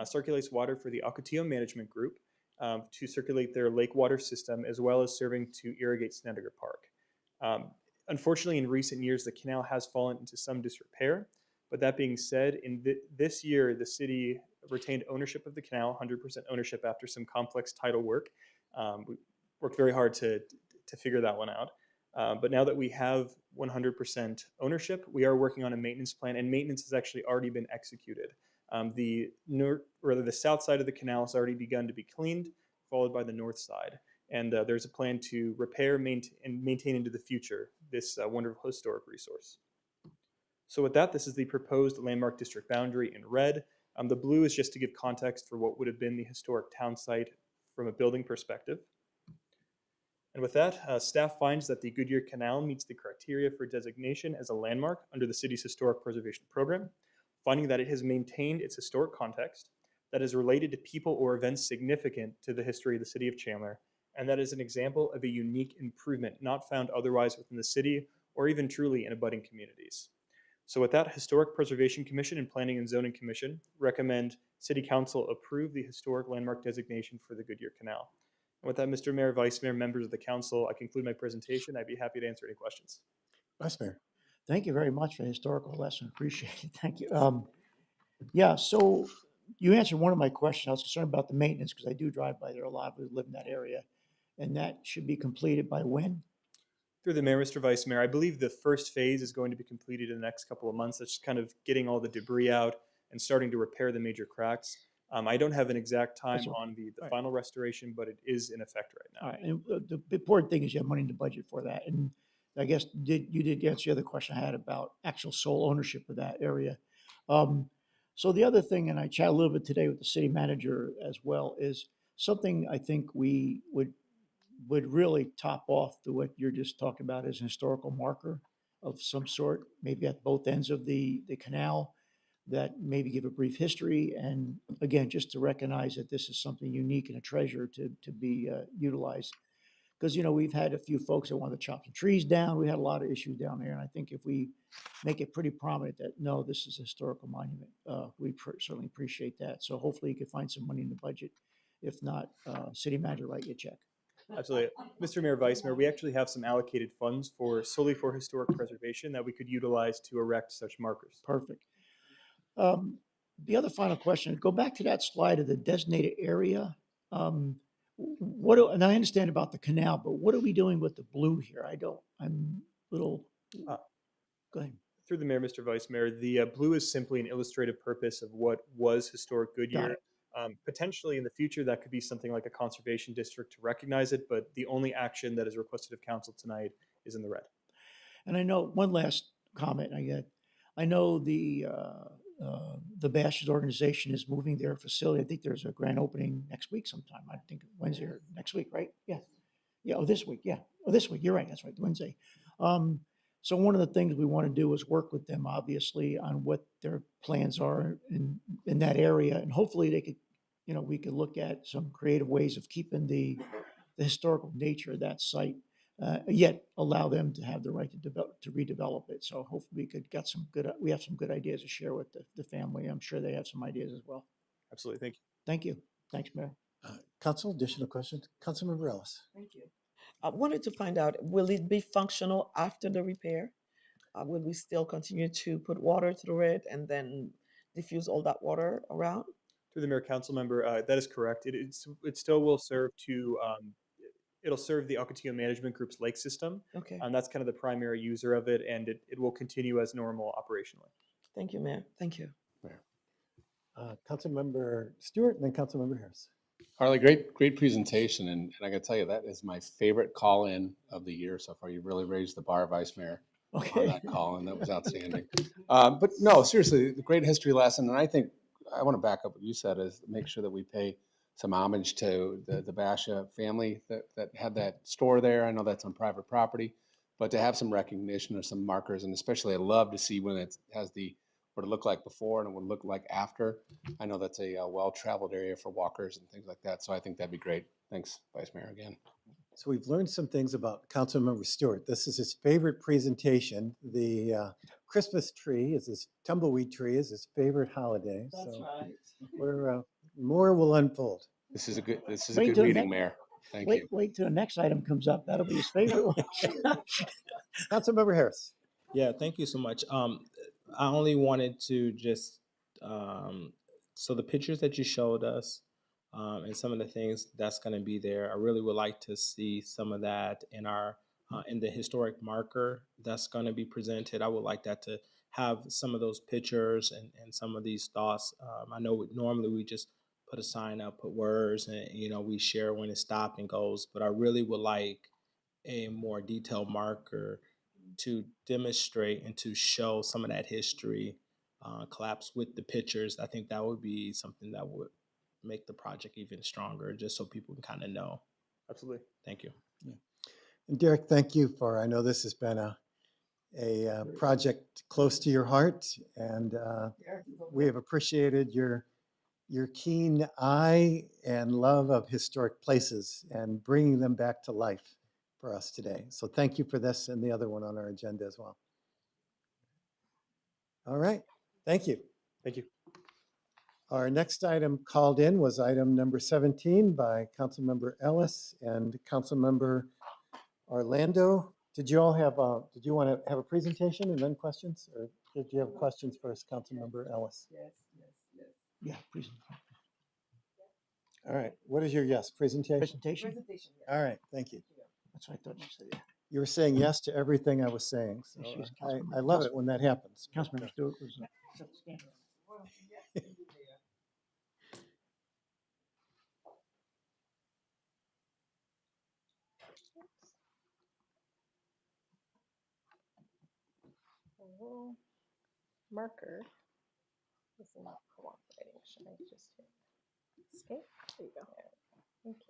[SPEAKER 13] Circulates water for the Ocotillo Management Group to circulate their lake water system, as well as serving to irrigate Snedeker Park. Unfortunately, in recent years, the canal has fallen into some disrepair. But that being said, in this year, the city retained ownership of the canal, 100% ownership after some complex title work. We worked very hard to figure that one out. But now that we have 100% ownership, we are working on a maintenance plan, and maintenance has actually already been executed. The south side of the canal has already begun to be cleaned, followed by the north side. And there's a plan to repair, and maintain into the future this wonderful historic resource. So with that, this is the proposed landmark district boundary in red. The blue is just to give context for what would have been the historic town site from a building perspective. And with that, staff finds that the Goodyear Canal meets the criteria for designation as a landmark under the city's historic preservation program, finding that it has maintained its historic context, that is related to people or events significant to the history of the city of Chandler, and that is an example of a unique improvement not found otherwise within the city or even truly in abutting communities. So with that, Historic Preservation Commission and Planning and Zoning Commission recommend City Council approve the historic landmark designation for the Goodyear Canal. And with that, Mr. Mayor, Vice Mayor, members of the council, I conclude my presentation. I'd be happy to answer any questions.
[SPEAKER 2] Vice Mayor.
[SPEAKER 12] Thank you very much for the historical lesson. Appreciate it. Thank you. Yeah, so you answered one of my questions. I was concerned about the maintenance because I do drive by there a lot. We live in that area. And that should be completed by when?
[SPEAKER 13] Through the mayor, Mr. Vice Mayor, I believe the first phase is going to be completed in the next couple of months. That's just kind of getting all the debris out and starting to repair the major cracks. I don't have an exact time
[SPEAKER 12] That's okay.
[SPEAKER 13] on the
[SPEAKER 12] All right.
[SPEAKER 13] final restoration, but it is in effect right now.
[SPEAKER 12] All right, and the important thing is you have money in the budget for that. And I guess you did answer the other question I had about actual sole ownership of that area. So the other thing, and I chatted a little bit today with the city manager as well, is something I think we would really top off to what you're just talking about as an historical marker of some sort, maybe at both ends of the canal, that maybe give a brief history. And again, just to recognize that this is something unique and a treasure to be utilized. Because, we've had a few folks that want to chop the trees down. We had a lot of issues down there. And I think if we make it pretty prominent that, no, this is a historical monument, we certainly appreciate that. So hopefully you can find some money in the budget. If not, city manager, write you a check.
[SPEAKER 13] Absolutely. Mr. Mayor, Vice Mayor, we actually have some allocated funds solely for historic preservation that we could utilize to erect such markers.
[SPEAKER 12] Perfect. The other final question, go back to that slide of the designated area. And I understand about the canal, but what are we doing with the blue here? I'm a little, go ahead.
[SPEAKER 13] Through the mayor, Mr. Vice Mayor, the blue is simply an illustrative purpose of what was historic Goodyear. Potentially in the future, that could be something like a conservation district to recognize it, but the only action that is requested of council tonight is in the red.
[SPEAKER 12] And I know, one last comment I get, I know the Bashers organization is moving their facility. I think there's a grand opening next week sometime. I think Wednesday or next week, right? Yeah. Yeah, this week. Yeah. This week. You're right. That's right. Wednesday. So one of the things we want to do is work with them, obviously, on what their plans are in that area. And hopefully they could, we could look at some creative ways of keeping the historical nature of that site, yet allow them to have the right to redevelop it. So hopefully we have some good ideas to share with the family. I'm sure they have some ideas as well.
[SPEAKER 13] Absolutely. Thank you.
[SPEAKER 12] Thank you. Thanks, Mayor.
[SPEAKER 2] Council, additional questions? Councilmember Ellis.
[SPEAKER 14] Thank you. I wanted to find out, will it be functional after the repair? Will we still continue to put water through it and then diffuse all that water around?
[SPEAKER 13] Through the mayor, council member, that is correct. It still will serve it'll serve the Ocotillo Management Group's lake system.
[SPEAKER 14] Okay.
[SPEAKER 13] That's kind of the primary user of it, and it will continue as normal operationally.
[SPEAKER 14] Thank you, Mayor. Thank you.
[SPEAKER 2] Councilmember Stewart and then Councilmember Harris.
[SPEAKER 10] Harley, great presentation, and I got to tell you, that is my favorite call-in of the year so far. You really raised the bar, Vice Mayor, on that call-in. That was outstanding. But no, seriously, the great history lesson, and I think I want to back up what you said, is make sure that we pay some homage to the Basha family that had that store there. I know that's on private property, but to have some recognition or some markers, and especially I love to see when it has what it looked like before and what it looked like after. I know that's a well-traveled area for walkers and things like that. So I think that'd be great. Thanks, Vice Mayor, again.
[SPEAKER 2] So we've learned some things about Councilmember Stewart. This is his favorite presentation. The Christmas tree is his tumbleweed tree is his favorite holiday.
[SPEAKER 14] That's
[SPEAKER 2] so
[SPEAKER 14] right.
[SPEAKER 2] More will unfold.
[SPEAKER 10] This is a good meeting, Mayor. Thank you.
[SPEAKER 12] Wait till the next item comes up. That'll be his favorite one.
[SPEAKER 2] Councilmember Harris.
[SPEAKER 11] Yeah, thank you so much. I only wanted to just, so the pictures that you showed us and some of the things that's going to be there, I really would like to see some of that in in the historic marker that's going to be presented. I would like that to have some of those pictures and some of these thoughts. I know normally we just put a sign up, put words, and we share when it stops and goes, but I really would like a more detailed marker to demonstrate and to show some of that history collapse with the pictures. I think that would be something that would make the project even stronger, just so people can kind of know.
[SPEAKER 13] Absolutely.
[SPEAKER 11] Thank you.
[SPEAKER 2] Yeah. And Derek, thank you I know this has been a project close to your heart, and we have appreciated your keen eye and love of historic places and bringing them back to life for us today. So thank you for this and the other one on our agenda as well. All right. Thank you.
[SPEAKER 13] Thank you.
[SPEAKER 2] Our next item called in was item number 17 by Councilmember Ellis and Councilmember Orlando. Did you all have, did you want to have a presentation and then questions? Or did you have questions first, Councilmember Ellis?
[SPEAKER 12] Yeah,
[SPEAKER 2] All right, what is your yes, presentation?
[SPEAKER 12] presentation.
[SPEAKER 2] All right, thank you.
[SPEAKER 12] That's what I thought you said. Yeah.
[SPEAKER 2] You were saying yes to everything I was saying, so
[SPEAKER 12] Yes, yes,
[SPEAKER 2] I love it when that happens.
[SPEAKER 12] Councilmember Stewart was.
[SPEAKER 15] A little marker is not cooperating. Should I just hit escape? There you go. Thank you.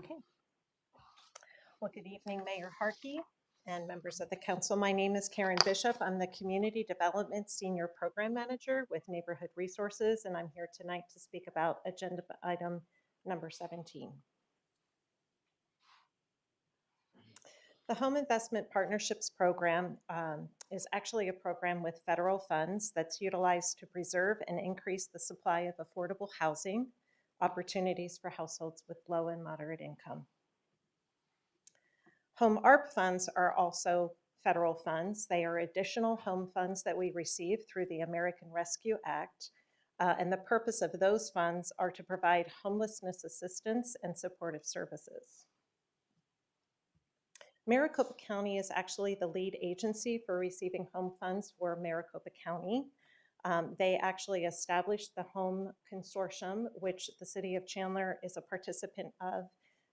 [SPEAKER 15] Okay. Well, good evening, Mayor Harkey and members of the council. My name is Karen Bishop. I'm the Community Development Senior Program Manager with Neighborhood Resources, and I'm here tonight to speak about agenda item number 17. The Home Investment Partnerships Program is actually a program with federal funds that's utilized to preserve and increase the supply of affordable housing opportunities for households with low and moderate income. Home ARP funds are also federal funds. They are additional home funds that we receive through the American Rescue Act. And the purpose of those funds are to provide homelessness assistance and supportive services. Maricopa County is actually the lead agency for receiving home funds for Maricopa County. They actually established the Home Consortium, which the City of Chandler is a participant of.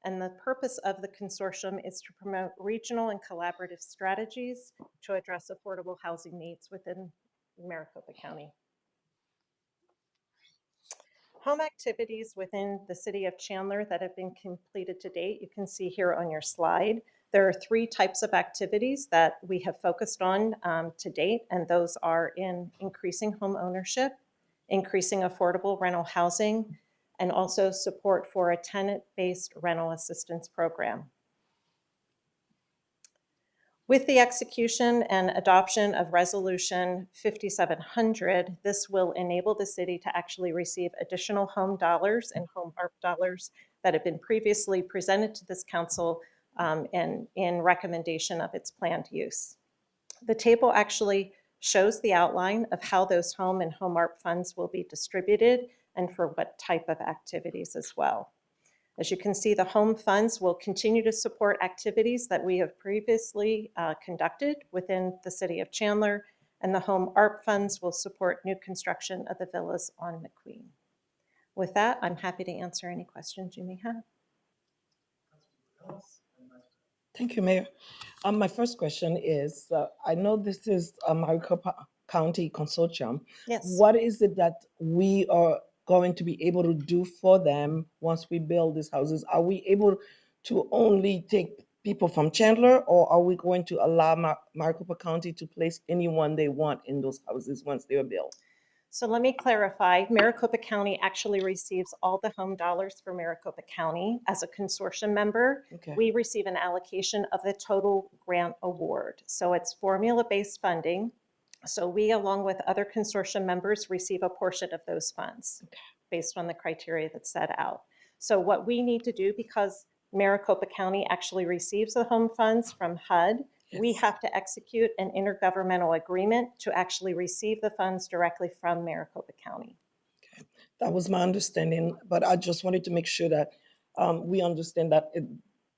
[SPEAKER 15] And the purpose of the consortium is to promote regional and collaborative strategies to address affordable housing needs within Maricopa County. Home activities within the City of Chandler that have been completed to date, you can see here on your slide. There are 3 types of activities that we have focused on to date, and those are in increasing home ownership, increasing affordable rental housing, and also support for a tenant-based rental assistance program. With the execution and adoption of Resolution 5700, this will enable the city to actually receive additional home dollars and home ARP dollars that have been previously presented to this council and in recommendation of its planned use. The table actually shows the outline of how those home and home ARP funds will be distributed and for what type of activities as well. As you can see, the home funds will continue to support activities that we have previously conducted within the City of Chandler, and the home ARP funds will support new construction of the villas on McQueen. With that, I'm happy to answer any questions you may have.
[SPEAKER 14] Thank you, Mayor. My first question is, I know this is a Maricopa County Consortium.
[SPEAKER 15] Yes.
[SPEAKER 14] What is it that we are going to be able to do for them once we build these houses? Are we able to only take people from Chandler, or are we going to allow Maricopa County to place anyone they want in those houses once they are built?
[SPEAKER 15] So let me clarify. Maricopa County actually receives all the home dollars for Maricopa County. As a consortium member,
[SPEAKER 14] Okay.
[SPEAKER 15] we receive an allocation of the total grant award. So it's formula-based funding. So we, along with other consortium members, receive a portion of those funds based on the criteria that's set out. So what we need to do, because Maricopa County actually receives the home funds from HUD, we have to execute an intergovernmental agreement to actually receive the funds directly from Maricopa County.
[SPEAKER 14] Okay. That was my understanding, but I just wanted to make sure that we understand that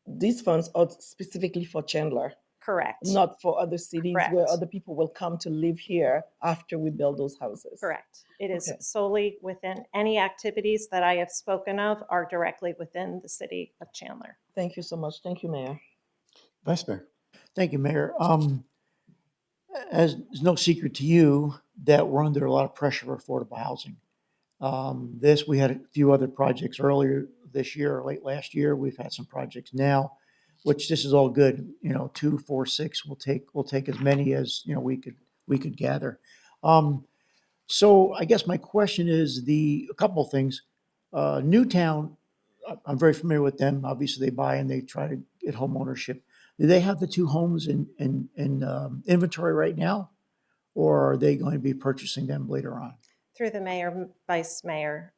[SPEAKER 14] these funds are specifically for Chandler.
[SPEAKER 15] Correct.
[SPEAKER 14] Not for other cities
[SPEAKER 15] Correct.
[SPEAKER 14] where other people will come to live here after we build those houses.
[SPEAKER 15] Correct. It is
[SPEAKER 14] Okay.
[SPEAKER 15] solely within any activities that I have spoken of are directly within the City of Chandler.
[SPEAKER 14] Thank you so much. Thank you, Mayor.
[SPEAKER 2] Vice Mayor.
[SPEAKER 12] Thank you, Mayor. As it's no secret to you that we're under a lot of pressure for affordable housing. We had a few other projects earlier this year, or late last year. We've had some projects now, which this is all good. 2, 4, 6. We'll take as many as we could gather. So I guess my question is a couple of things. Newtown I'm very familiar with them. Obviously, they buy and they try to get home ownership. Do they have the two homes in inventory right now? Or are they going to be purchasing them later on?
[SPEAKER 15] Through the mayor, vice mayor,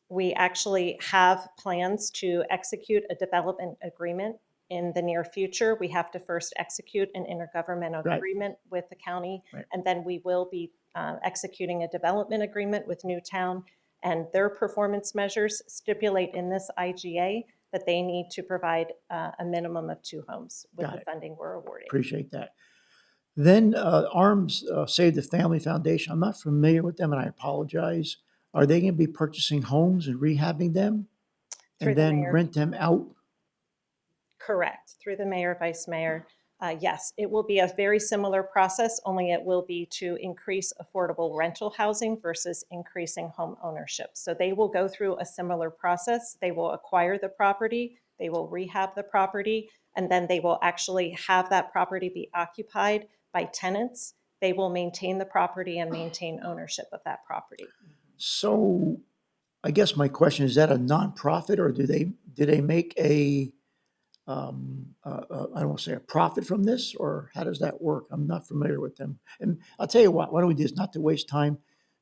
[SPEAKER 15] we actually have plans to execute a development agreement in the near future. We have to first execute an intergovernmental
[SPEAKER 12] Right.
[SPEAKER 15] agreement with the county,
[SPEAKER 12] Right.
[SPEAKER 15] and then we will be executing a development agreement with Newtown. And their performance measures stipulate in this IGA that they need to provide a minimum of 2 homes with
[SPEAKER 12] Got
[SPEAKER 15] the
[SPEAKER 12] it.
[SPEAKER 15] funding we're awarding.
[SPEAKER 12] Appreciate that. Then ARMS Save the Family Foundation. I'm not familiar with them, and I apologize. Are they going to be purchasing homes and rehabbing them
[SPEAKER 15] Through
[SPEAKER 12] and
[SPEAKER 15] the
[SPEAKER 12] then
[SPEAKER 15] mayor.
[SPEAKER 12] rent them out?
[SPEAKER 15] Correct. Through the mayor, vice mayor. Yes, it will be a very similar process, only it will be to increase affordable rental housing versus increasing home ownership. So they will go through a similar process. They will acquire the property, they will rehab the property, and then they will actually have that property be occupied by tenants. They will maintain the property and maintain ownership of that property.
[SPEAKER 12] So I guess my question is that a nonprofit, or do they make a I don't want to say a profit from this, or how does that work? I'm not familiar with them. And I'll tell you what, why don't we do this, not to waste time?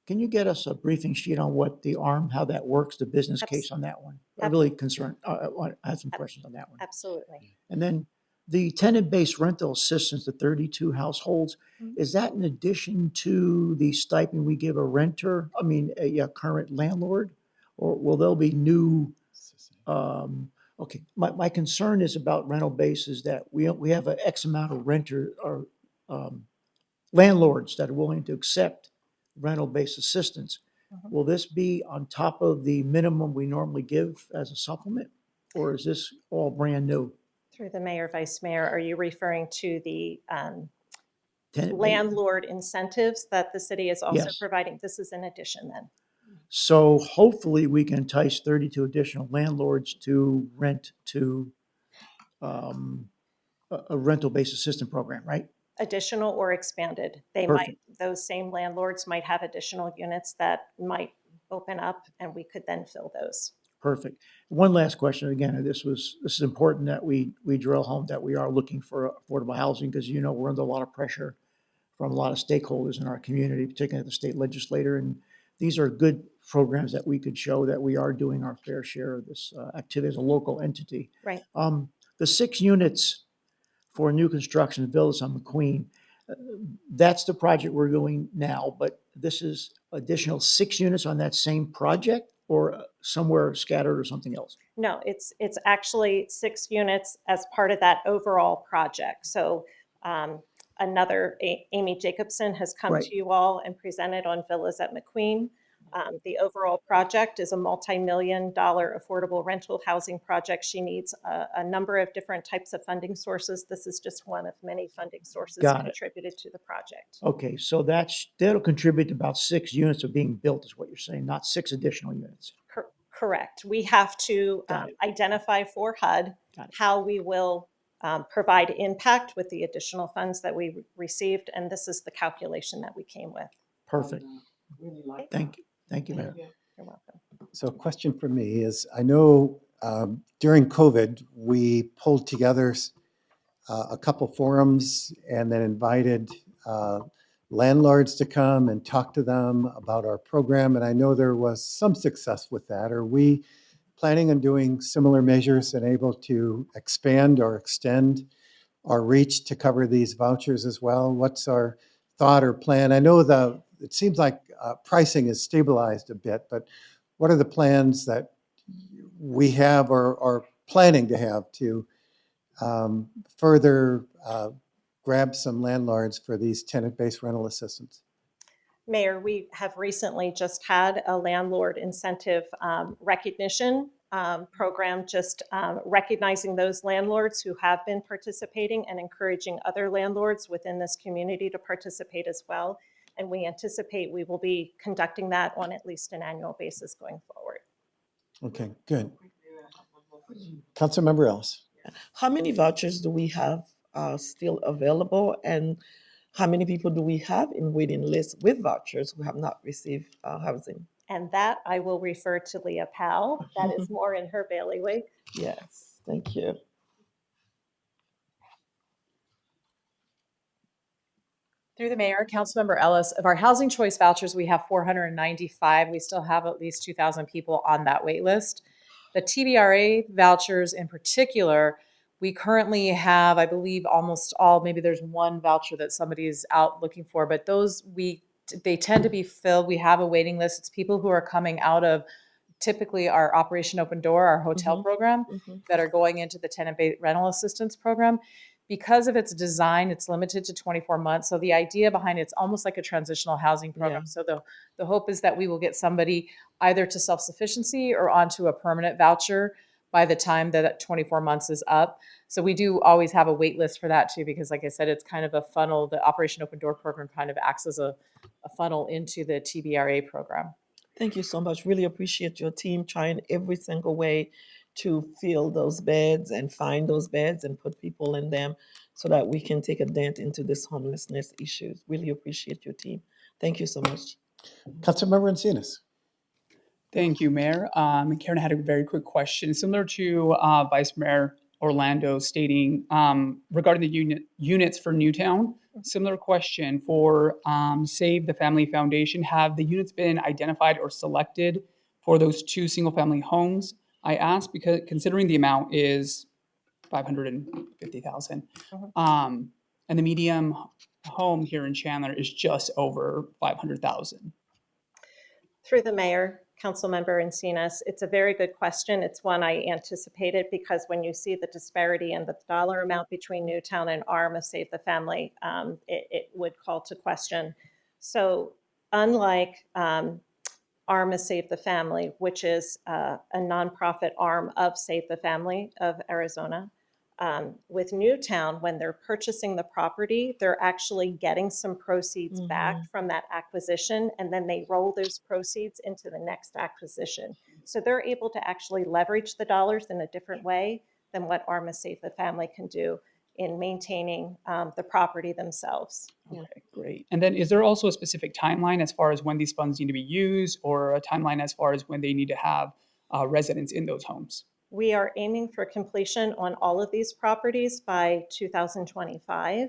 [SPEAKER 12] Can you get us a briefing sheet on what the ARM, how that works, the business case on that one? I'm really concerned. I have some questions on that one.
[SPEAKER 15] Absolutely.
[SPEAKER 12] And then the tenant-based rental assistance to 32 households, is that in addition to the stipend we give a renter, a current landlord? Or will there be new, okay, my concern is about rental bases that we have an X amount of renter or landlords that are willing to accept rental-based assistance. Will this be on top of the minimum we normally give as a supplement? Or is this all brand new?
[SPEAKER 15] Through the mayor, vice mayor, are you referring to the
[SPEAKER 12] Tenant-
[SPEAKER 15] landlord incentives that the city is also
[SPEAKER 12] Yes.
[SPEAKER 15] providing? This is in addition then.
[SPEAKER 12] So hopefully we can entice 32 additional landlords to rent to a rental-based assistance program, right?
[SPEAKER 15] Additional or expanded.
[SPEAKER 12] Perfect.
[SPEAKER 15] Those same landlords might have additional units that might open up and we could then fill those.
[SPEAKER 12] Perfect. One last question. Again, this is important that we drill home that we are looking for affordable housing because, we're under a lot of pressure from a lot of stakeholders in our community, particularly at the state legislature. And these are good programs that we could show that we are doing our fair share of this activity as a local entity.
[SPEAKER 15] Right.
[SPEAKER 12] The 6 units for new construction villas on McQueen, that's the project we're doing now, but this is additional 6 units on that same project or somewhere scattered or something else?
[SPEAKER 15] No, it's actually 6 units as part of that overall project. So Amy Jacobson has come
[SPEAKER 12] Right.
[SPEAKER 15] to you all and presented on villas at McQueen. The overall project is a multi-million-dollar affordable rental housing project. She needs a number of different types of funding sources. This is just one of many funding sources
[SPEAKER 12] Got it.
[SPEAKER 15] contributed to the project.
[SPEAKER 12] Okay, so that'll contribute to about 6 units of being built is what you're saying, not 6 additional units.
[SPEAKER 15] Correct. We have to identify for HUD how we will provide impact with the additional funds that we received, and this is the calculation that we came with.
[SPEAKER 12] Perfect. Thank you. Thank you, Mayor.
[SPEAKER 15] You're welcome.
[SPEAKER 2] So a question for me is, I know during COVID, we pulled together a couple forums and then invited landlords to come and talk to them about our program. And I know there was some success with that. Are we planning on doing similar measures and able to expand or extend our reach to cover these vouchers as well? What's our thought or plan? I know it seems like pricing is stabilized a bit, but what are the plans that we have or are planning to have to further grab some landlords for these tenant-based rental assistance?
[SPEAKER 15] Mayor, we have recently just had a landlord incentive recognition program, just recognizing those landlords who have been participating and encouraging other landlords within this community to participate as well. And we anticipate we will be conducting that on at least an annual basis going forward.
[SPEAKER 2] Okay, good. Councilmember Ellis.
[SPEAKER 14] How many vouchers do we have still available, and how many people do we have in waiting list with vouchers who have not received housing?
[SPEAKER 15] And that I will refer to Leah Powell. That is more in her bailiwick.
[SPEAKER 14] Yes, thank you.
[SPEAKER 16] Through the mayor, Councilmember Ellis, of our housing choice vouchers, we have 495. We still have at least 2,000 people on that wait list. The TBRA vouchers in particular, we currently have, I believe, almost all, maybe there's one voucher that somebody's out looking for, but those they tend to be filled. We have a waiting list. It's people who are coming out of typically our Operation Open Door, our hotel program, that are going into the tenant-based rental assistance program. Because of its design, it's limited to 24 months. So the idea behind it's almost like a transitional housing program.
[SPEAKER 14] Yeah.
[SPEAKER 16] So the hope is that we will get somebody either to self-sufficiency or onto a permanent voucher by the time that 24 months is up. So we do always have a wait list for that too, because like I said, it's kind of a funnel. The Operation Open Door program kind of acts as a funnel into the TBRA program.
[SPEAKER 14] Thank you so much. Really appreciate your team trying every single way to fill those beds and find those beds and put people in them so that we can take a dent into this homelessness issues. Really appreciate your team. Thank you so much.
[SPEAKER 2] Councilmember Encinas.
[SPEAKER 17] Thank you, Mayor. Karen had a very quick question, similar to Vice Mayor Orlando stating regarding the units for Newtown. Similar question for Save the Family Foundation. Have the units been identified or selected for those 2 single-family homes? I ask because considering the amount is $550,000, and the medium home here in Chandler is just over $500,000.
[SPEAKER 15] Through the mayor, Councilmember Encinas, it's a very good question. It's one I anticipated because when you see the disparity in the dollar amount between Newtown and ARM of Save the Family, it would call to question. So unlike ARM of Save the Family, which is a nonprofit arm of Save the Family of Arizona, with Newtown, when they're purchasing the property, they're actually getting some proceeds back from that acquisition, and then they roll those proceeds into the next acquisition. So they're able to actually leverage the dollars in a different way than what ARMA Save the Family can do in maintaining the property themselves.
[SPEAKER 17] Okay, great. And then is there also a specific timeline as far as when these funds need to be used, or a timeline as far as when they need to have residents in those homes?
[SPEAKER 15] We are aiming for completion on all of these properties by 2025.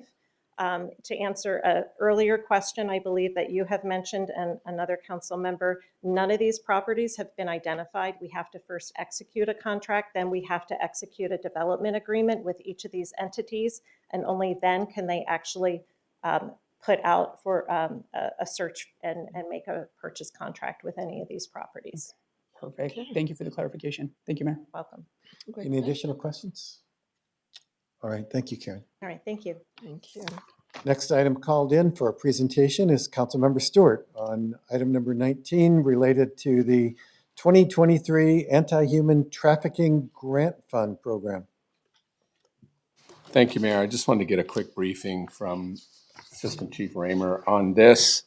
[SPEAKER 15] To answer an earlier question, I believe that you have mentioned and another council member, none of these properties have been identified. We have to first execute a contract, then we have to execute a development agreement with each of these entities, and only then can they actually put out for a search and make a purchase contract with any of these properties.
[SPEAKER 17] Perfect. Thank you for the clarification. Thank you, Mayor.
[SPEAKER 15] Welcome.
[SPEAKER 2] Any additional questions? All right, thank you, Karen.
[SPEAKER 15] All right, thank you.
[SPEAKER 14] Thank you.
[SPEAKER 2] Next item called in for a presentation is Councilmember Stewart on item number 19 related to the 2023 Anti-Human Trafficking Grant Fund Program.
[SPEAKER 10] Thank you, Mayor. I just wanted to get a quick briefing from Assistant Chief Raymer on this.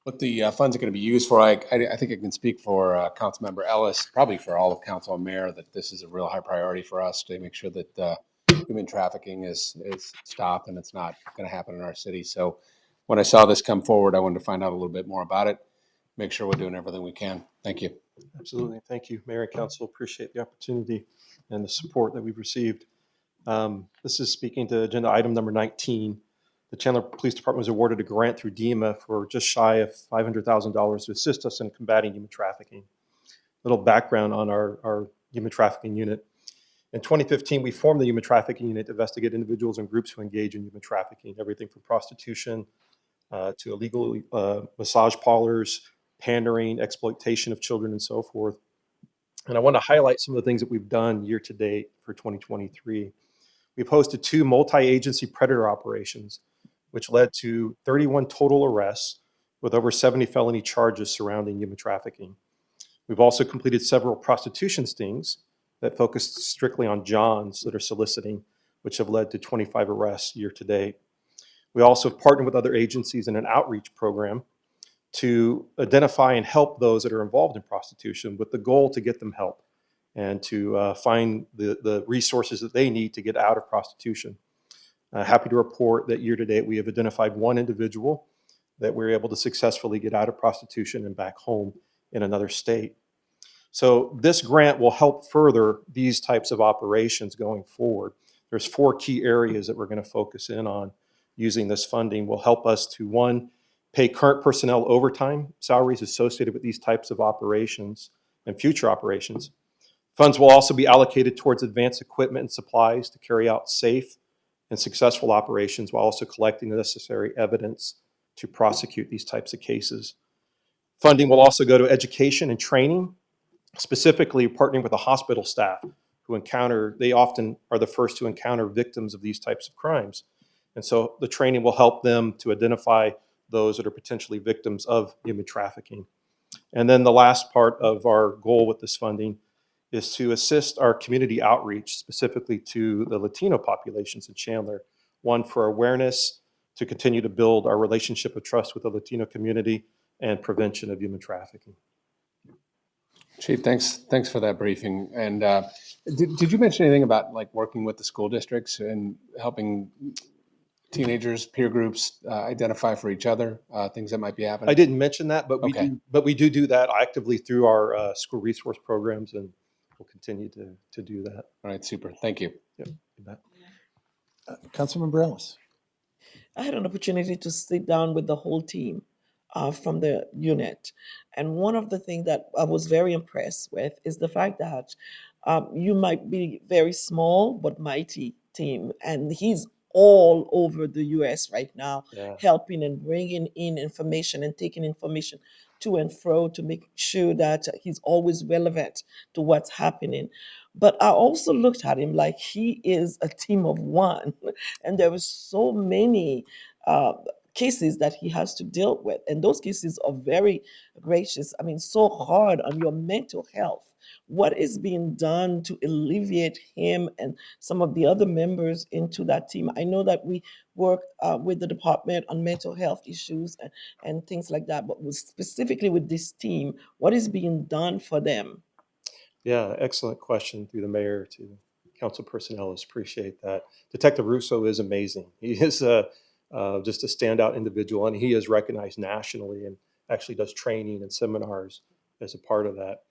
[SPEAKER 10] What the funds are going to be used for, I think I can speak for Councilmember Ellis, probably for all of Council and Mayor, that this is a real high priority for us to make sure that human trafficking is stopped and it's not going to happen in our city. So when I saw this come forward, I wanted to find out a little bit more about it, make sure we're doing everything we can. Thank you.
[SPEAKER 3] Absolutely. Thank you, Mayor and Council. Appreciate the opportunity and the support that we've received. This is speaking to agenda item number 19. The Chandler Police Department was awarded a grant through DEMA for just shy of $500,000 to assist us in combating human trafficking. Little background on our human trafficking unit. In 2015, we formed the human trafficking unit to investigate individuals and groups who engage in human trafficking, everything from prostitution to illegal massage parlors, pandering, exploitation of children, and so forth. And I want to highlight some of the things that we've done year to date for 2023. We've hosted 2 multi-agency predator operations, which led to 31 total arrests with over 70 felony charges surrounding human trafficking. We've also completed several prostitution stings that focused strictly on Johns that are soliciting, which have led to 25 arrests year to date. We also have partnered with other agencies in an outreach program to identify and help those that are involved in prostitution with the goal to get them help and to find the resources that they need to get out of prostitution. Happy to report that year to date, we have identified 1 individual that we're able to successfully get out of prostitution and back home in another state. So this grant will help further these types of operations going forward. There's 4 key areas that we're going to focus in on using this funding. Will help us to, one, pay current personnel overtime salaries associated with these types of operations and future operations. Funds will also be allocated towards advanced equipment and supplies to carry out safe and successful operations while also collecting the necessary evidence to prosecute these types of cases. Funding will also go to education and training, specifically partnering with the hospital staff they often are the first to encounter victims of these types of crimes. And so the training will help them to identify those that are potentially victims of human trafficking. And then the last part of our goal with this funding is to assist our community outreach, specifically to the Latino populations in Chandler. One, for awareness, to continue to build our relationship of trust with the Latino community, and prevention of human trafficking.
[SPEAKER 10] Chief, thanks for that briefing. And did you mention anything about like working with the school districts and helping teenagers, peer groups identify for each other things that might be happening?
[SPEAKER 3] I didn't mention that, but
[SPEAKER 10] Okay.
[SPEAKER 3] we do that actively through our school resource programs, and we'll continue to do that.
[SPEAKER 10] All right, super. Thank you.
[SPEAKER 3] Yep, you bet.
[SPEAKER 2] Councilmember Ellis.
[SPEAKER 14] I had an opportunity to sit down with the whole team from the unit. And one of the things that I was very impressed with is the fact that you might be very small but mighty team. And he's all over the US right now,
[SPEAKER 3] Yeah.
[SPEAKER 14] helping and bringing in information and taking information to and fro to make sure that he's always relevant to what's happening. But I also looked at him like he is a team of one. And there was so many cases that he has to deal with. And those cases are very gracious. I mean, so hard on your mental health. What is being done to alleviate him and some of the other members into that team? I know that we work with the department on mental health issues and things like that, but specifically with this team, what is being done for them?
[SPEAKER 3] Yeah, excellent question through the mayor to council personnel. Appreciate that. Detective Russo is amazing. He is just a standout individual, and he is recognized nationally and actually does training and seminars as a part of that.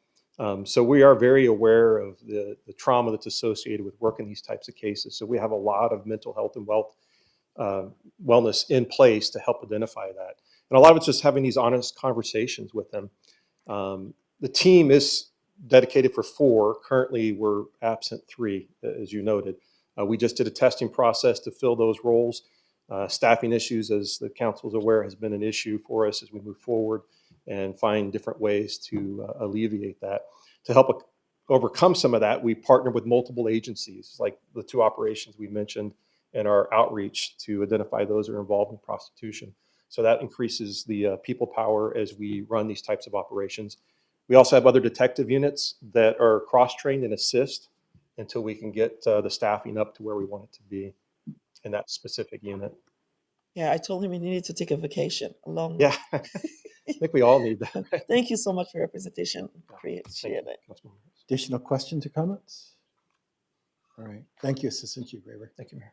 [SPEAKER 3] So we are very aware of the trauma that's associated with working these types of cases. So we have a lot of mental health and wellness in place to help identify that. And a lot of it's just having these honest conversations with them. The team is dedicated for 4. Currently, we're absent 3, as you noted. We just did a testing process to fill those roles. Staffing issues, as the council is aware, has been an issue for us as we move forward and find different ways to alleviate that. To help overcome some of that, we partnered with multiple agencies, like the 2 operations we mentioned, and our outreach to identify those that are involved in prostitution. So that increases the people power as we run these types of operations. We also have other detective units that are cross-trained and assist until we can get the staffing up to where we want it to be in that specific unit.
[SPEAKER 14] Yeah, I told him he needed to take a vacation along.
[SPEAKER 3] Yeah, I think we all need that.
[SPEAKER 14] Thank you so much for your presentation. Appreciate it.
[SPEAKER 2] Additional questions or comments? All right. Thank you, Assistant Chief Graber.
[SPEAKER 3] Thank you, Mayor.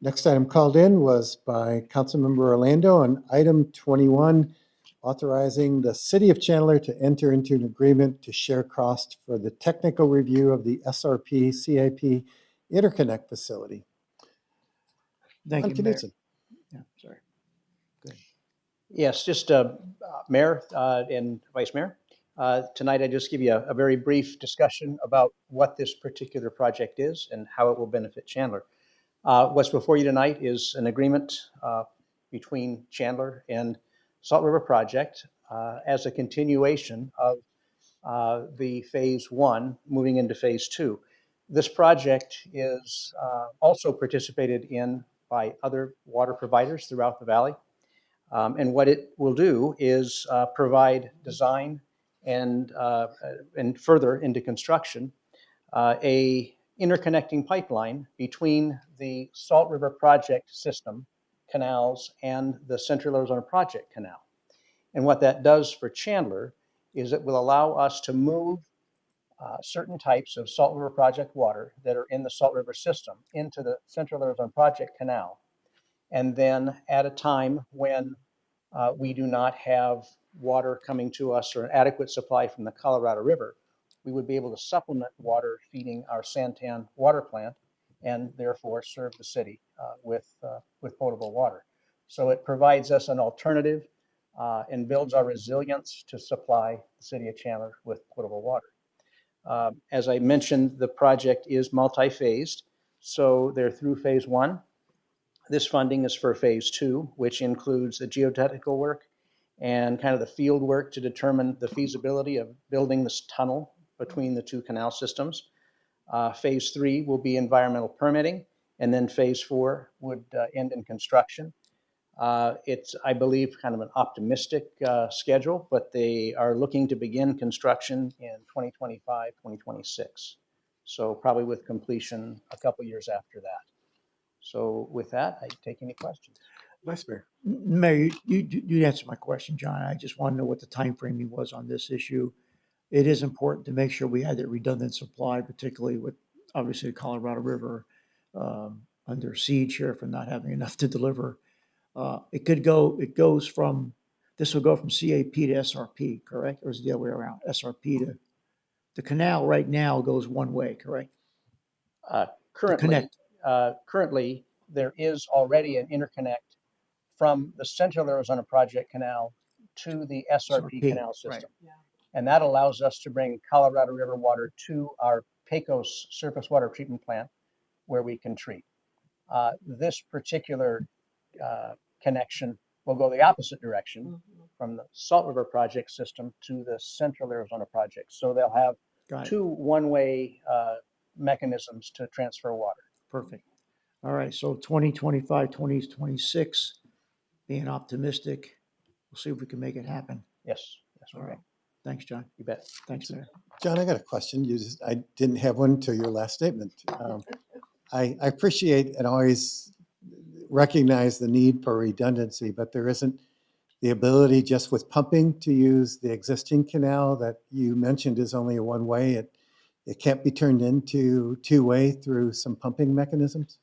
[SPEAKER 2] Next item called in was by Councilmember Orlando on item 21, authorizing the City of Chandler to enter into an agreement to share cost for the technical review of the SRP CIP interconnect facility.
[SPEAKER 12] Thank you, Mayor. Yeah, sorry.
[SPEAKER 18] Yes, just Mayor and Vice Mayor. Tonight, I just give you a very brief discussion about what this particular project is and how it will benefit Chandler. What's before you tonight is an agreement between Chandler and Salt River Project as a continuation of the phase 1 moving into phase 2. This project is also participated in by other water providers throughout the valley. And what it will do is provide design and further into construction a interconnecting pipeline between the Salt River Project system canals and the Central Arizona Project Canal. And what that does for Chandler is it will allow us to move certain types of Salt River Project water that are in the Salt River system into the Central Arizona Project Canal. And then at a time when we do not have water coming to us or an adequate supply from the Colorado River, we would be able to supplement water feeding our Santan water plant and therefore serve the city with potable water. So it provides us an alternative and builds our resilience to supply the city of Chandler with potable water. As I mentioned, the project is multi-phased. So they're through phase 1. This funding is for phase 2, which includes the geotechnical work and kind of the field work to determine the feasibility of building this tunnel between the 2 canal systems. Phase 3 will be environmental permitting, and then phase 4 would end in construction. It's, I believe, kind of an optimistic schedule, but they are looking to begin construction in 2025, 2026. So probably with completion a couple years after that. So with that, I take any questions.
[SPEAKER 2] Vice Mayor.
[SPEAKER 12] Mayor, you answered my question, John. I just want to know what the time framing was on this issue. It is important to make sure we had that redundant supply, particularly with obviously the Colorado River under siege here for not having enough to deliver. This will go from CAP to SRP, correct? Or is it the other way around? SRP to, the canal right now goes one way, correct?
[SPEAKER 18] Currently, there is already an interconnect from the Central Arizona Project Canal to the SRP canal system.
[SPEAKER 12] Right.
[SPEAKER 18] And that allows us to bring Colorado River water to our Pecos surface water treatment plant where we can treat. This particular connection will go the opposite direction from the Salt River Project system to the Central Arizona Project. So they'll have two one-way mechanisms to transfer water.
[SPEAKER 12] Perfect. All right, so 2025, 2026, being optimistic, we'll see if we can make it happen.
[SPEAKER 18] Yes.
[SPEAKER 12] All right. Thanks, John.
[SPEAKER 18] You bet.
[SPEAKER 12] Thanks, Mayor.
[SPEAKER 2] John, I got a question. I didn't have one until your last statement. I appreciate and always recognize the need for redundancy, but there isn't the ability just with pumping to use the existing canal that you mentioned is only a one-way. It can't be turned into two-way through some pumping mechanisms?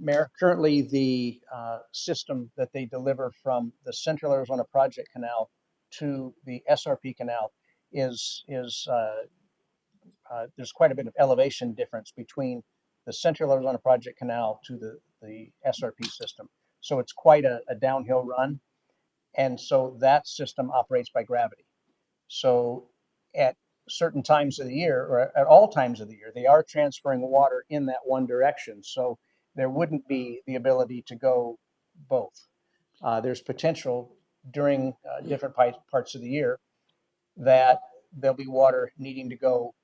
[SPEAKER 18] Mayor, currently the system that they deliver from the Central Arizona Project Canal to the SRP Canal is there's quite a bit of elevation difference between the Central Arizona Project Canal to the SRP system. So it's quite a downhill run. And so that system operates by gravity. So at certain times of the year, or at all times of the year, they are transferring water in that one direction. So there wouldn't be the ability to go both. There's potential during different parts of the year that there'll be water needing to go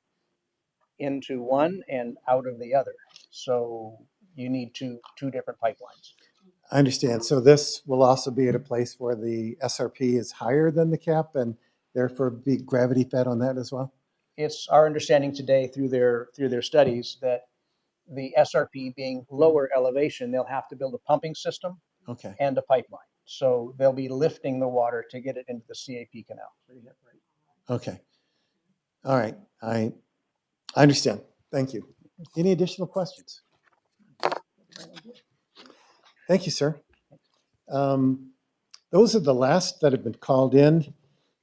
[SPEAKER 18] into one and out of the other. So you need two different pipelines.
[SPEAKER 2] I understand. So this will also be at a place where the SRP is higher than the cap and therefore be gravity fed on that as well?
[SPEAKER 18] It's our understanding today through their studies that the SRP being lower elevation, they'll have to build a pumping system and a pipeline. So they'll be lifting the water to get it into the CAP canal.
[SPEAKER 2] Okay. All right. I understand. Thank you. Any additional questions? Thank you, sir. Those are the last that have been called in.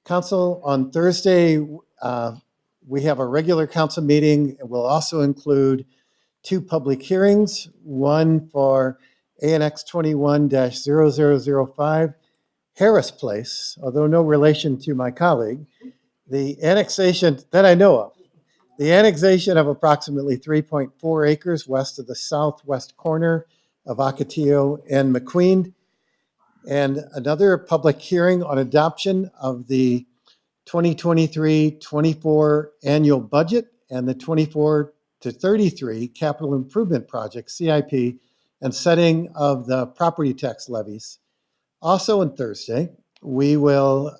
[SPEAKER 2] Council, on Thursday, we have a regular council meeting. It will also include 2 public hearings, one for ANX 21-0005, Harris Place, although no relation to my colleague, the annexation that I know of, the annexation of approximately 3.4 acres west of the southwest corner of Ocotillo and McQueen, and another public hearing on adoption of the 2023-24 annual budget and the 24 to 33 capital improvement project, CIP, and setting of the property tax levies. Also on Thursday, we will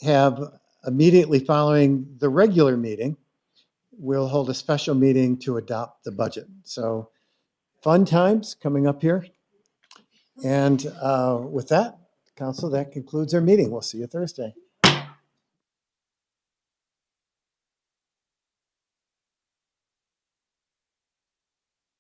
[SPEAKER 2] have immediately following the regular meeting, we'll hold a special meeting to adopt the budget. So fun times coming up here. And with that, Council, that concludes our meeting. We'll see you Thursday.